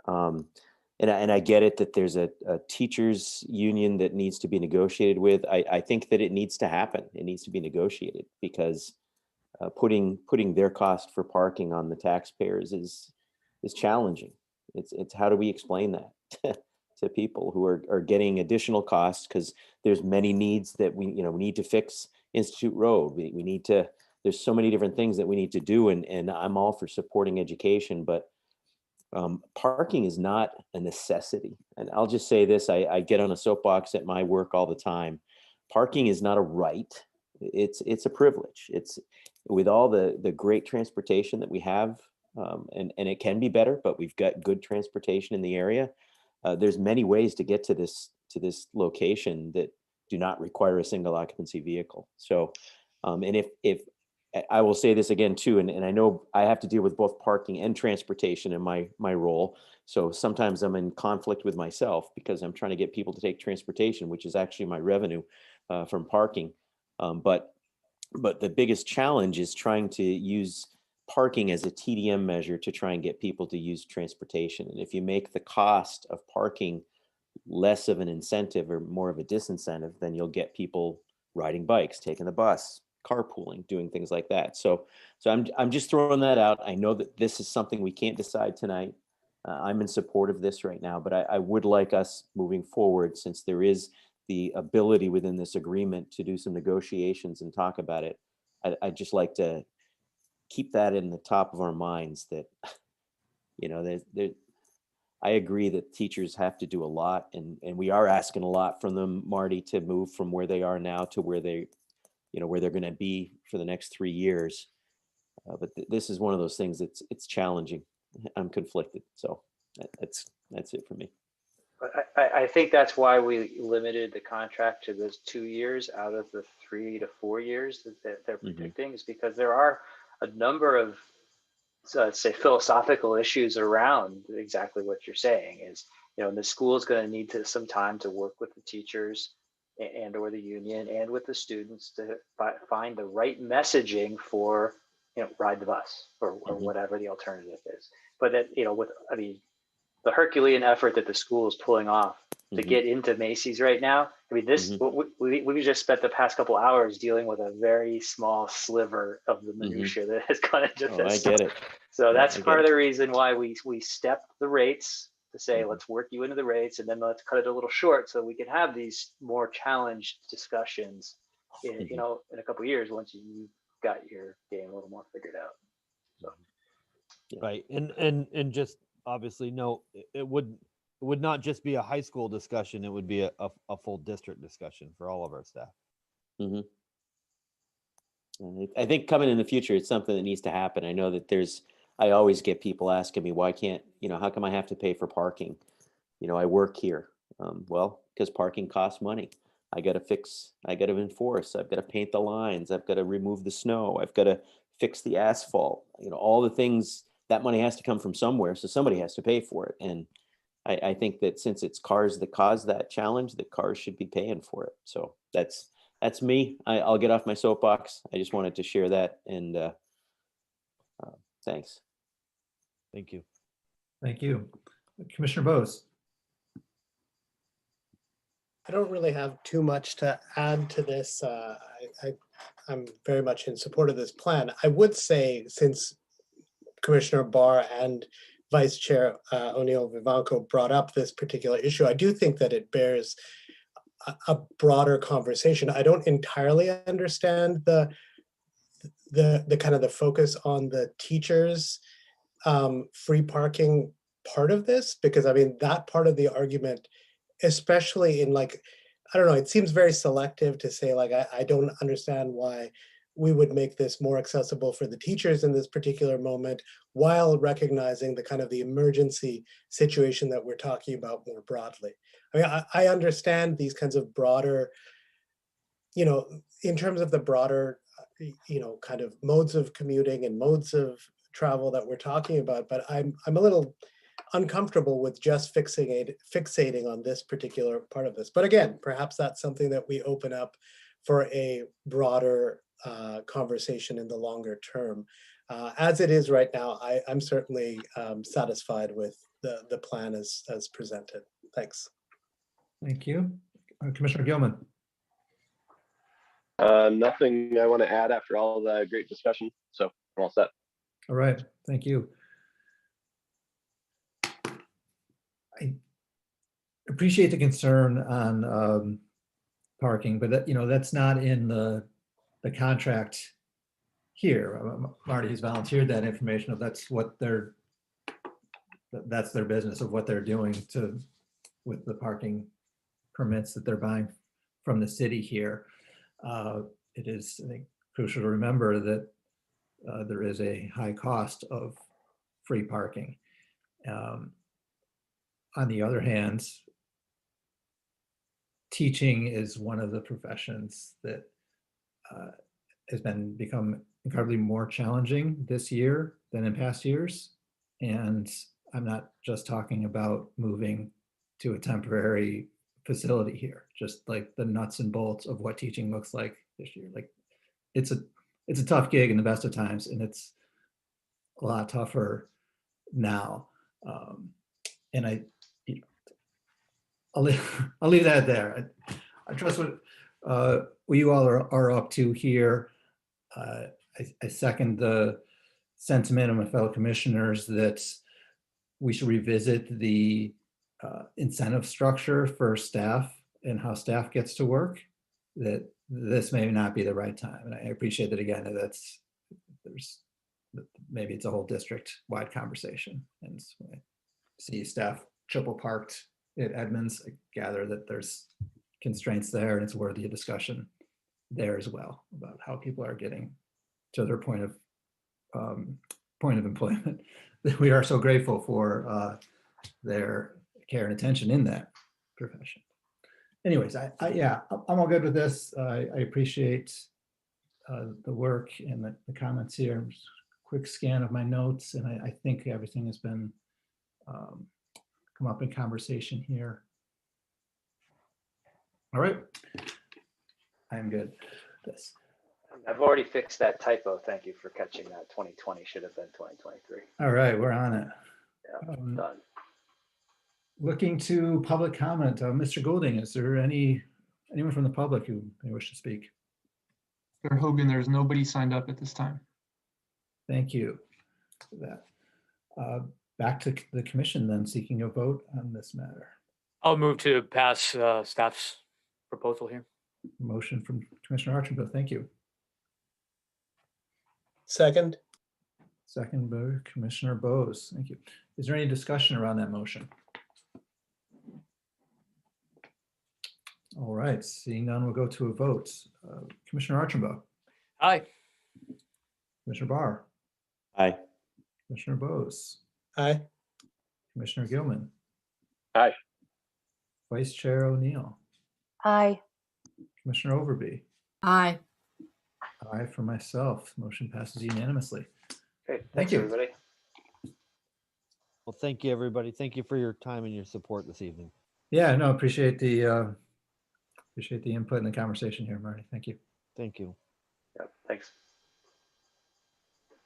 and I get it that there's a teachers union that needs to be negotiated with. I think that it needs to happen. It needs to be negotiated because putting their cost for parking on the taxpayers is challenging. It's how do we explain that to people who are getting additional costs, because there's many needs that we need to fix Institute Road. We need to. There's so many different things that we need to do, and I'm all for supporting education, but parking is not a necessity. And I'll just say this: I get on a soapbox at my work all the time. Parking is not a right; it's a privilege. It's with all the great transportation that we have, and it can be better, but we've got good transportation in the area. There's many ways to get to this location that do not require a single occupancy vehicle. So, and if I will say this again too, and I know I have to deal with both parking and transportation in my role. So sometimes I'm in conflict with myself because I'm trying to get people to take transportation, which is actually my revenue from parking. But the biggest challenge is trying to use parking as a TDM measure to try and get people to use transportation. And if you make the cost of parking less of an incentive or more of a disincentive, then you'll get people riding bikes, taking the bus, carpooling, doing things like that. So I'm just throwing that out. I know that this is something we can't decide tonight. I'm in support of this right now, but I would like us moving forward, since there is the ability within this agreement to do some negotiations and talk about it. I'd just like to keep that in the top of our minds that, I agree that teachers have to do a lot, and we are asking a lot from them, Marty, to move from where they are now to where they're going to be for the next 3 years. But this is one of those things that's it's challenging. I'm conflicted. So that's it for me. I think that's why we limited the contract to those 2 years out of the 3 to 4 years that they're predicting, is because there are a number of, say, philosophical issues around exactly what you're saying. Is, the school is going to need some time to work with the teachers and or the union and with the students to find the right messaging for, ride the bus or whatever the alternative is. But that, the Herculean effort that the school is pulling off to get into Macy's right now. I mean, this we just spent the past couple hours dealing with a very small sliver of the minutia that has gone into this. I get it. So that's part of the reason why we stepped the rates to say, let's work you into the rates, and then let's cut it a little short so we can have these more challenged discussions in, in a couple of years once you got your game a little more figured out. So. Right. And just obviously, no, it would not just be a high school discussion. It would be a full district discussion for all of our staff. I think coming in the future, it's something that needs to happen. I know that I always get people asking me, why can't, how come I have to pay for parking? I work here. Well, because parking costs money. I got to enforce, I've got to paint the lines, I've got to remove the snow, I've got to fix the asphalt, all the things. That money has to come from somewhere, so somebody has to pay for it. And I think that since it's cars that cause that challenge, that cars should be paying for it. So that's me. I'll get off my soapbox. I just wanted to share that, and thanks. Thank you. Thank you. Commissioner Bose. I don't really have too much to add to this. I'm very much in support of this plan. I would say, since Commissioner Barr and Vice Chair O'Neill Vivanco brought up this particular issue, I do think that it bears a broader conversation. I don't entirely understand the kind of the focus on the teachers free parking part of this, because I mean, that part of the argument, especially in I don't know, it seems very selective to say, I don't understand why we would make this more accessible for the teachers in this particular moment, while recognizing the kind of the emergency situation that we're talking about more broadly. I mean, I understand these kinds of broader, in terms of the broader, kind of modes of commuting and modes of travel that we're talking about, but I'm a little uncomfortable with just fixating on this particular part of this. But again, perhaps that's something that we open up for a broader conversation in the longer term. As it is right now, I'm certainly satisfied with the plan as presented. Thanks. Thank you. Commissioner Gilman. Nothing I want to add after all the great discussion. So I'm all set. All right. Thank you. I appreciate the concern on parking, but that's not in the contract here. Marty has volunteered that information of that's their business of what they're doing with the parking permits that they're buying from the city here. It is, I think, crucial to remember that there is a high cost of free parking. On the other hand, teaching is one of the professions that has become incredibly more challenging this year than in past years. And I'm not just talking about moving to a temporary facility here, just like the nuts and bolts of what teaching looks like this year. Like it's a tough gig in the best of times, and it's a lot tougher now. And I'll leave that there. I trust what you all are up to here. I second the sentiment of my fellow commissioners that we should revisit the incentive structure for staff and how staff gets to work. That this may not be the right time, and I appreciate that again. Maybe it's a whole district-wide conversation, and I see staff triple parked at Edmonds. I gather that there's constraints there, and it's worthy of discussion there as well about how people are getting to their point of employment. We are so grateful for their care and attention in that profession. Anyways, yeah, I'm all good with this. I appreciate the work and the comments here. Quick scan of my notes, and I think everything has been come up in conversation here. All right, I'm good. This. I've already fixed that typo. Thank you for catching that. 2020 should have been 2023. All right, we're on it. Yeah, done. Looking to public comment, Mr. Goulding, is there anyone from the public who may wish to speak? Mr. Hogan, there's nobody signed up at this time. Thank you for that. Back to the commission then, seeking a vote on this matter. I'll move to pass staff's proposal here. Motion from Commissioner Archambault, thank you. Second. Second by Commissioner Bose, thank you. Is there any discussion around that motion? All right, seeing none, we'll go to a vote. Commissioner Archambault. Aye. Commissioner Barr. Aye. Commissioner Bose. Aye. Commissioner Gilman. Aye. Vice Chair O'Neill. Aye. Commissioner Overby. Aye. Aye for myself. Motion passes unanimously. Okay, Thank thanks you. everybody. Well, thank you, everybody. Thank you for your time and your support this evening. Yeah, no, appreciate the input and the conversation here, Marty. Thank you. Thank you. Yeah, thanks.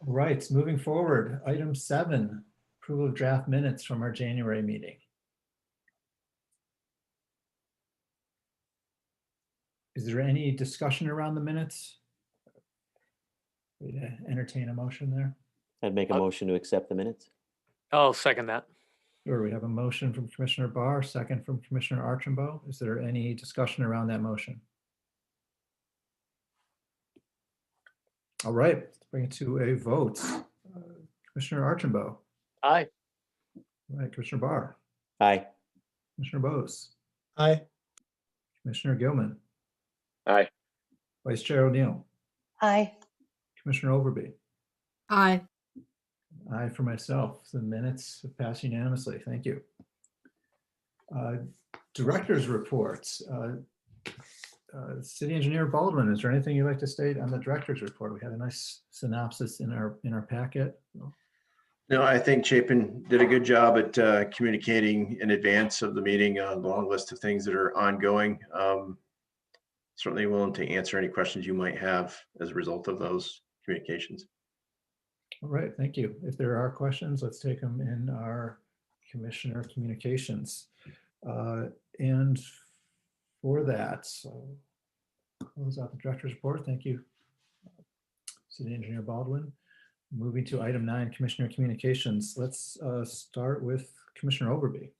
All right, moving forward, item 7, approval of draft minutes from our January meeting. Is there any discussion around the minutes? We'd entertain a motion there. I'd make a motion to accept the minutes. I'll second that. Sure, we have a motion from Commissioner Barr, second from Commissioner Archambault. Is there any discussion around that motion? All right, let's bring it to a vote. Commissioner Archambault. Aye. All right, Commissioner Barr. Aye. Commissioner Bose. Aye. Commissioner Gilman. Aye. Vice Chair O'Neill. Aye. Commissioner Overby. Aye. Aye for myself. The minutes have passed unanimously. Thank you. Director's reports. City Engineer Baldwin, is there anything you'd like to state on the director's report? We had a nice synopsis in our packet. No, I think Chapin did a good job at communicating in advance of the meeting a long list of things that are ongoing. Certainly willing to answer any questions you might have as a result of those communications. All right, thank you. If there are questions, let's take them in our commissioner communications. And for that, so close out the director's report. Thank you, City Engineer Baldwin. Moving to item 9, commissioner communications. Let's start with Commissioner Overby.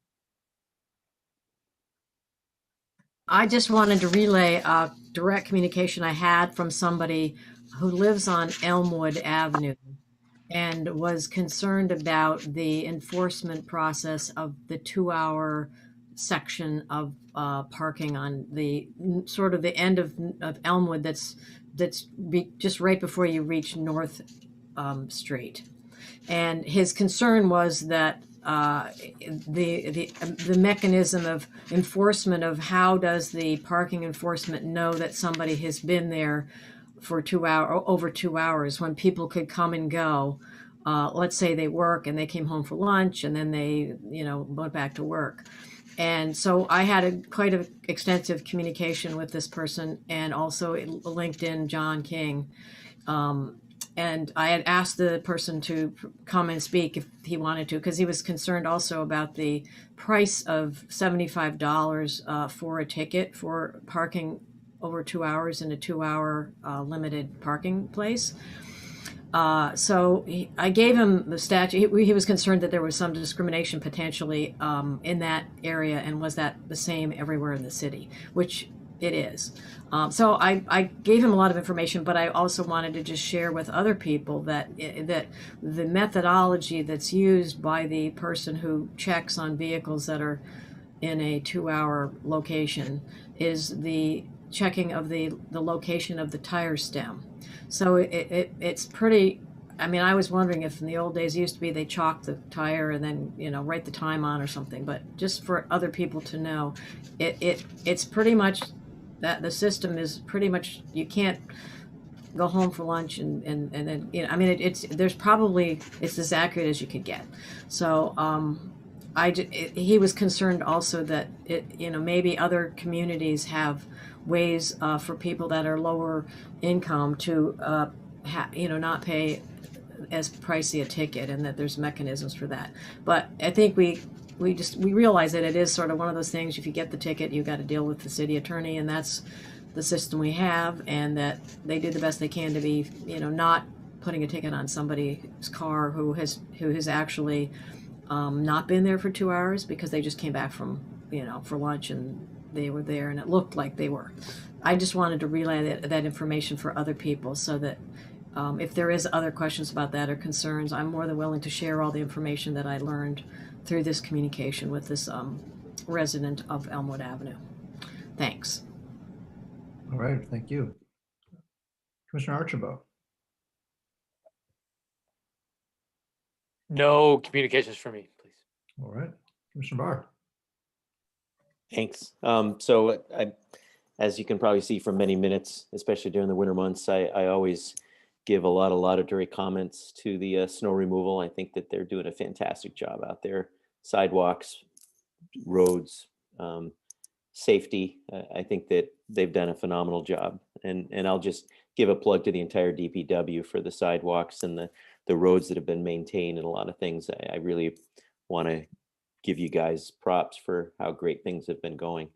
I just wanted to relay a direct communication I had from somebody who lives on Elmwood Avenue and was concerned about the enforcement process of the 2-hour section of parking on the sort of the end of Elmwood that's just right before you reach North Street. And his concern was that the mechanism of enforcement of how does the parking enforcement know that somebody has been there for over 2 hours when people could come and go. Let's say they work and they came home for lunch and then they, went back to work. And so I had quite an extensive communication with this person and also linked in John King. And I had asked the person to come and speak if he wanted to, because he was concerned also about the price of $75 for a ticket for parking over 2 hours in a 2-hour limited parking place. So I gave him the statute. He was concerned that there was some discrimination potentially in that area, and was that the same everywhere in the city, which it is. So I gave him a lot of information, but I also wanted to just share with other people that the methodology that's used by the person who checks on vehicles that are in a 2-hour location is the checking of the location of the tire stem. So it's pretty I mean, I was wondering if in the old days it used to be they chalked the tire and then, you know, write the time on or something, but just for other people to know, it's pretty much that the system is pretty much, you can't go home for lunch and then, you know, I mean, it's as accurate as you could get. So, he was concerned also that you know, maybe other communities have ways for people that are lower income to, you know, not pay as pricey a ticket, and that there's mechanisms for that. But I think we realize that it is sort of one of those things. If you get the ticket, you got to deal with the city attorney, and that's the system we have, and that they do the best they can to be, you know, not putting a ticket on somebody's car who has actually not been there for 2 hours because they just came back from, you know, for lunch and they were there and it looked like they were. I just wanted to relay that information for other people so that if there is other questions about that or concerns, I'm more than willing to share all the information that I learned through this communication with this resident of Elmwood Avenue. Thanks. All right, thank you. Commissioner Archambault. No communications for me, please. All right, Commissioner Barr. Thanks. So as you can probably see from many minutes, especially during the winter months, I always give a lot of laudatory comments to the snow removal. I think that they're doing a fantastic job out there. Sidewalks, roads, safety. I think that they've done a phenomenal job. And I'll just give a plug to the entire DPW for the sidewalks and the roads that have been maintained and a lot of things. I really want to give you guys props for how great things have been going.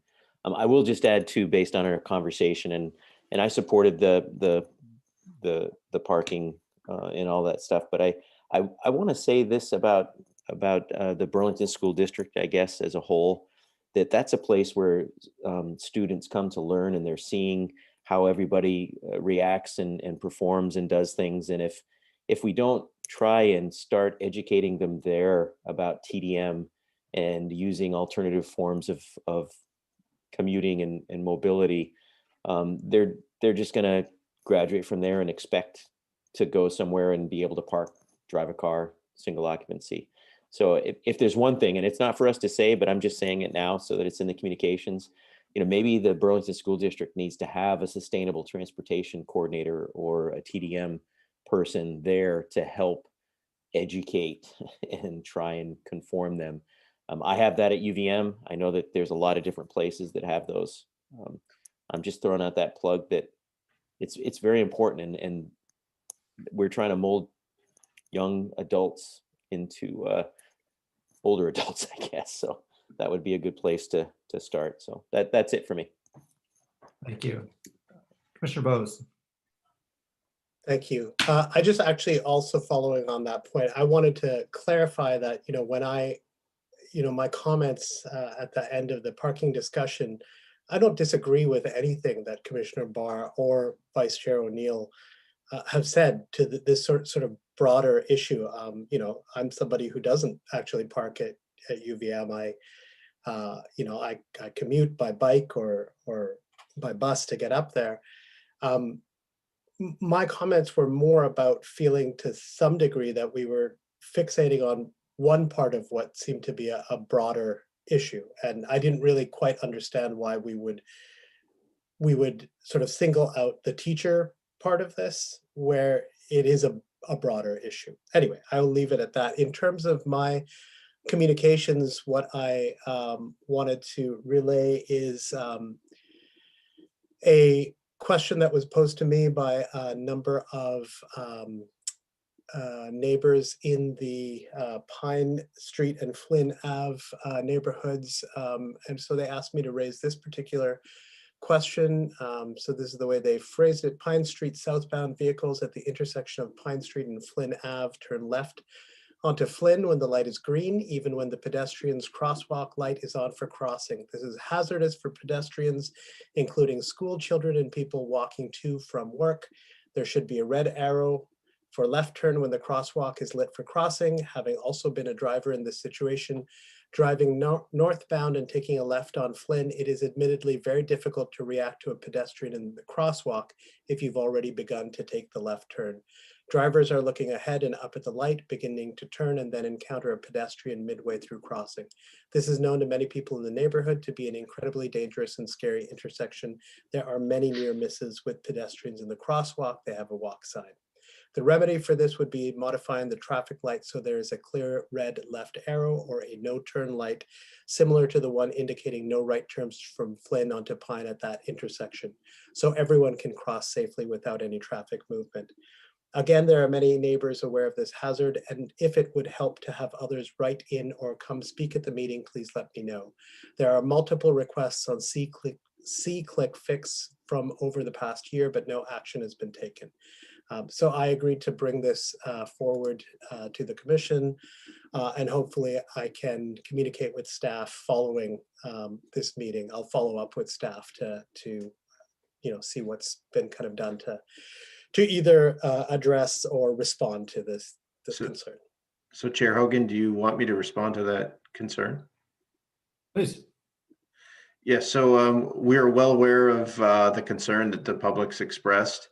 I will just add too, based on our conversation, and I supported the parking and all that stuff, but I want to say this about the Burlington School District, I guess, as a whole, that's a place where students come to learn, and they're seeing how everybody reacts and performs and does things. And if we don't try and start educating them there about TDM and using alternative forms of commuting and mobility, they're just going to graduate from there and expect to go somewhere and be able to drive a car, single occupancy. So if there's one thing, and it's not for us to say, but I'm just saying it now so that it's in the communications, you know, maybe the Burlington School District needs to have a sustainable transportation coordinator or a TDM person there to help educate and try and conform them. I have that at UVM. I know that there's a lot of different places that have those. I'm just throwing out that plug that it's very important, and we're trying to mold young adults into older adults, I guess. So that would be a good place to start. So that's it for me. Thank you. Commissioner Bose. Thank you. I just actually also following on that point, I wanted to clarify that, you know, when my comments at the end of the parking discussion, I don't disagree with anything that Commissioner Barr or Vice Chair O'Neill have said to this sort of broader issue. You know, I'm somebody who doesn't actually park at UVM. I commute by bike or by bus to get up there. My comments were more about feeling to some degree that we were fixating on one part of what seemed to be a broader issue. And I didn't really quite understand why we would sort of single out the teacher part of this, where it is a broader issue. Anyway, I'll leave it at that. In terms of my communications, what I wanted to relay is a question that was posed to me by a number of neighbors in the Pine Street and Flynn Ave neighborhoods. And so they asked me to raise this particular question. So this is the way they phrased it. Pine Street southbound vehicles at the intersection of Pine Street and Flynn Ave turn left onto Flynn when the light is green, even when the pedestrian's crosswalk light is on for crossing. This is hazardous for pedestrians, including school children and people walking to from work. There should be a red arrow for left turn when the crosswalk is lit for crossing. Having also been a driver in this situation, driving northbound and taking a left on Flynn, it is admittedly very difficult to react to a pedestrian in the crosswalk if you've already begun to take the left turn. Drivers are looking ahead and up at the light, beginning to turn and then encounter a pedestrian midway through crossing. This is known to many people in the neighborhood to be an incredibly dangerous and scary intersection. There are many near misses with pedestrians in the crosswalk. They have a walk sign. The remedy for this would be modifying the traffic light so there is a clear red left arrow or a no turn light, similar to the one indicating no right turns from Flynn onto Pine at that intersection, so everyone can cross safely without any traffic movement. Again, there are many neighbors aware of this hazard, and if it would help to have others write in or come speak at the meeting, please let me know. There are multiple requests on C-Click Fix from over the past year, but no action has been taken. So I agreed to bring this forward to the commission, and hopefully I can communicate with staff following this meeting. I'll follow up with staff to see what's been kind of done to either address or respond to this concern. So Chair Hogan, do you want me to respond to that concern? Please. Yes, so we're well aware of the concern that the public's expressed.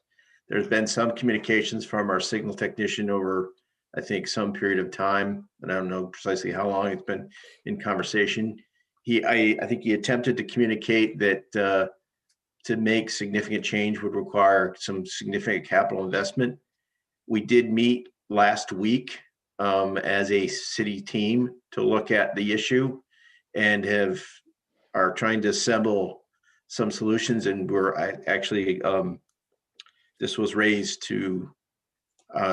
There's been some communications from our signal technician over, I think, some period of time, and I don't know precisely how long it's been in conversation. I think he attempted to communicate that to make significant change would require some significant capital investment. We did meet last week as a city team to look at the issue and are trying to assemble some solutions, and we're actually this was raised to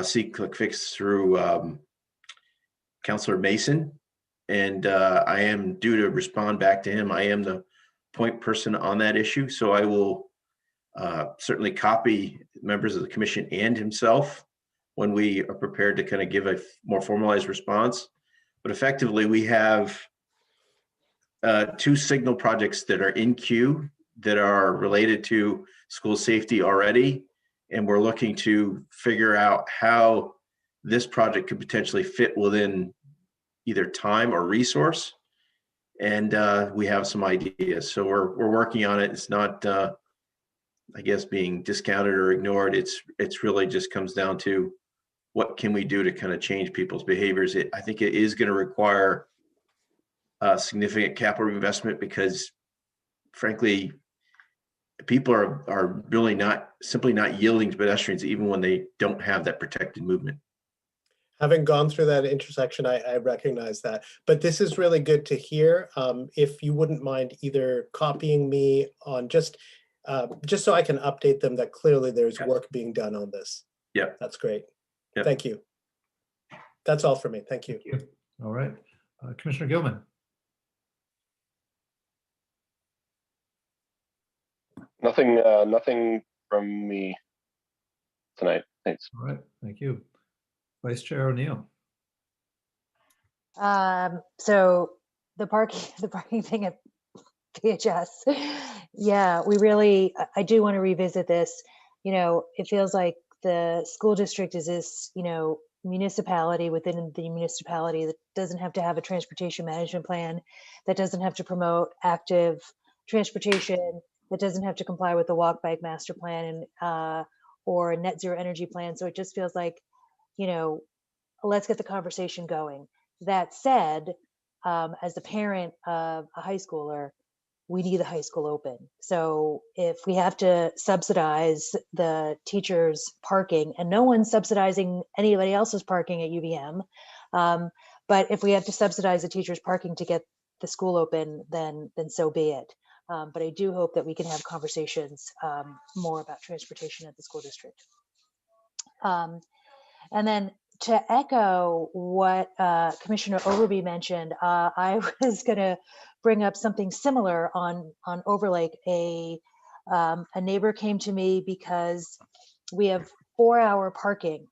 C-Click Fix through Councillor Mason, and I am due to respond back to him. I am the point person on that issue, so I will certainly copy members of the commission and himself when we are prepared to kind of give a more formalized response. But effectively, we have 2 signal projects that are in queue that are related to school safety already. And we're looking to figure out how this project could potentially fit within either time or resource. And we have some ideas. So we're working on it. It's not, I guess, being discounted or ignored. It's really just comes down to what can we do to kind of change people's behaviors. I think it is going to require significant capital investment because, frankly, people are really simply not yielding to pedestrians even when they don't have that protected movement. Having gone through that intersection, I recognize that, but this is really good to hear. If you wouldn't mind either copying me on just so I can update them that clearly there's work being done on this. Yeah, that's great. Yep. Thank you. That's all for me. Thank you. Thank you. All right, Commissioner Gilman. Nothing from me tonight. Thanks. All right, thank you. Vice Chair O'Neill. So the parking thing at PHS, yeah, I do want to revisit this. It feels like the school district is this, municipality within the municipality that doesn't have to have a transportation management plan, that doesn't have to promote active transportation, that doesn't have to comply with the walk bike master plan or a net zero energy plan. So it just feels like, let's get the conversation going. That said, as a parent of a high schooler, we need the high school open. So if we have to subsidize the teachers' parking, and no one's subsidizing anybody else's parking at UVM, but if we have to subsidize the teachers' parking to get the school open, then so be it. But I do hope that we can have conversations more about transportation at the school district. And then to echo what Commissioner Overby mentioned, I was going to bring up something similar on Overlake. A neighbor came to me because we have 4-hour parking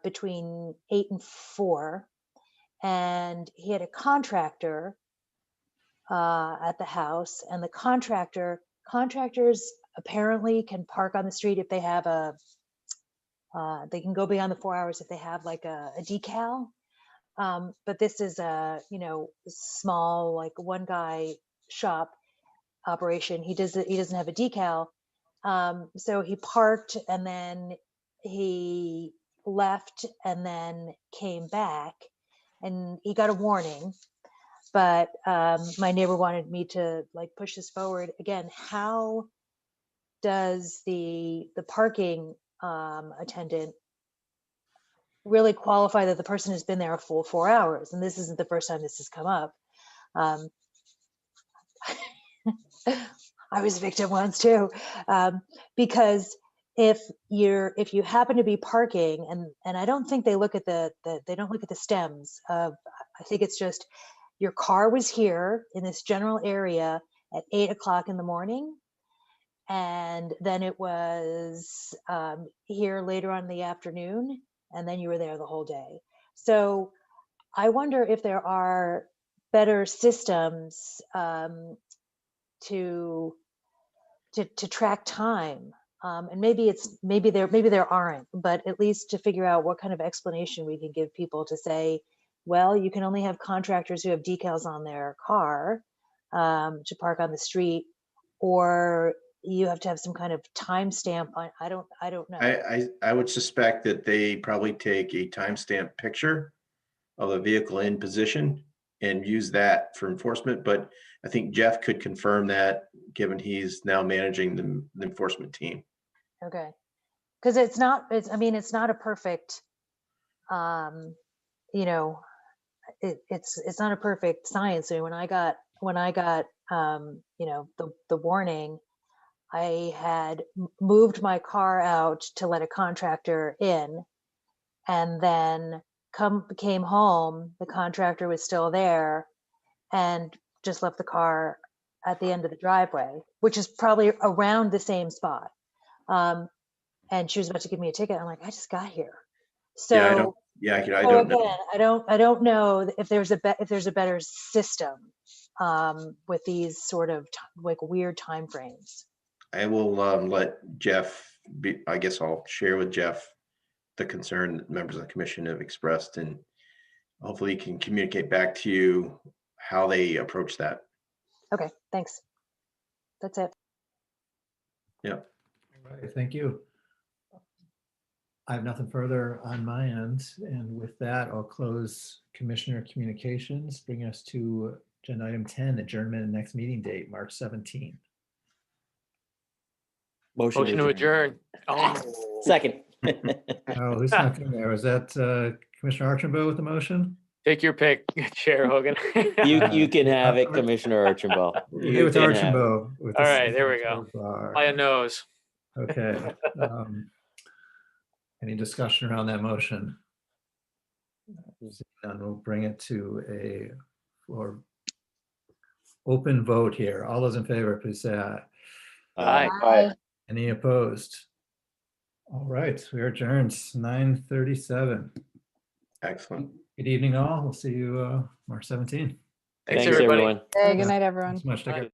between 8 and 4, and he had a contractor at the house, and the contractors apparently can park on the street if they have they can go beyond the 4 hours if they have like a decal. But this is a small, like, one guy shop operation. He doesn't have a decal. So he parked, and then he left and then came back, and he got a warning. But my neighbor wanted me to like push this forward again. How does the parking attendant really qualify that the person has been there a full 4 hours? And this isn't the first time this has come up. I was a victim once too, because if you happen to be parking, and I don't think they look at they don't look at the stems of, I think it's just your car was here in this general area at 8 o'clock in the morning, and then it was here later on in the afternoon, and then you were there the whole day. So I wonder if there are better systems to track time, and maybe there aren't, but at least to figure out what kind of explanation we can give people to say, well, you can only have contractors who have decals on their car to park on the street, or you have to have some kind of timestamp. I don't know. I would suspect that they probably take a timestamp picture of a vehicle in position and use that for enforcement. But I think Jeff could confirm that, given he's now managing the enforcement team. Okay, because it's not a perfect, it's not a perfect science. I mean, when I got the warning, I had moved my car out to let a contractor in, and then came home, the contractor was still there and just left the car at the end of the driveway, which is probably around the same spot. And she was about to give me a ticket. I'm like, I just got here. So I don't know. I don't know if there's a better system with these sort of like weird time frames. I will let Jeff I guess I'll share with Jeff the concern that members of the commission have expressed, and hopefully he can communicate back to you how they approach that. Okay, thanks. That's it. Yeah. All right, thank you. I have nothing further on my end, and with that, I'll close commissioner communications, bring us to agenda item 10, adjournment and next meeting date, March 17th. Motion to adjourn. Oh. Second. Oh, who's not in there? Was that Commissioner Archambault with the motion? Take your pick, Chair Hogan. You can have it, Commissioner Archambault. Okay, with Archambault. All right, there we go. By a nose. Okay. Any discussion around that motion? And we'll bring it to a floor open vote here. All those in favor, please say aye. Aye. Any opposed? All right, we are adjourned, 9:37. Excellent. Good evening, all. We'll see you March 17th. Thanks everyone. Hey, good night, everyone. Thanks so much. Take care.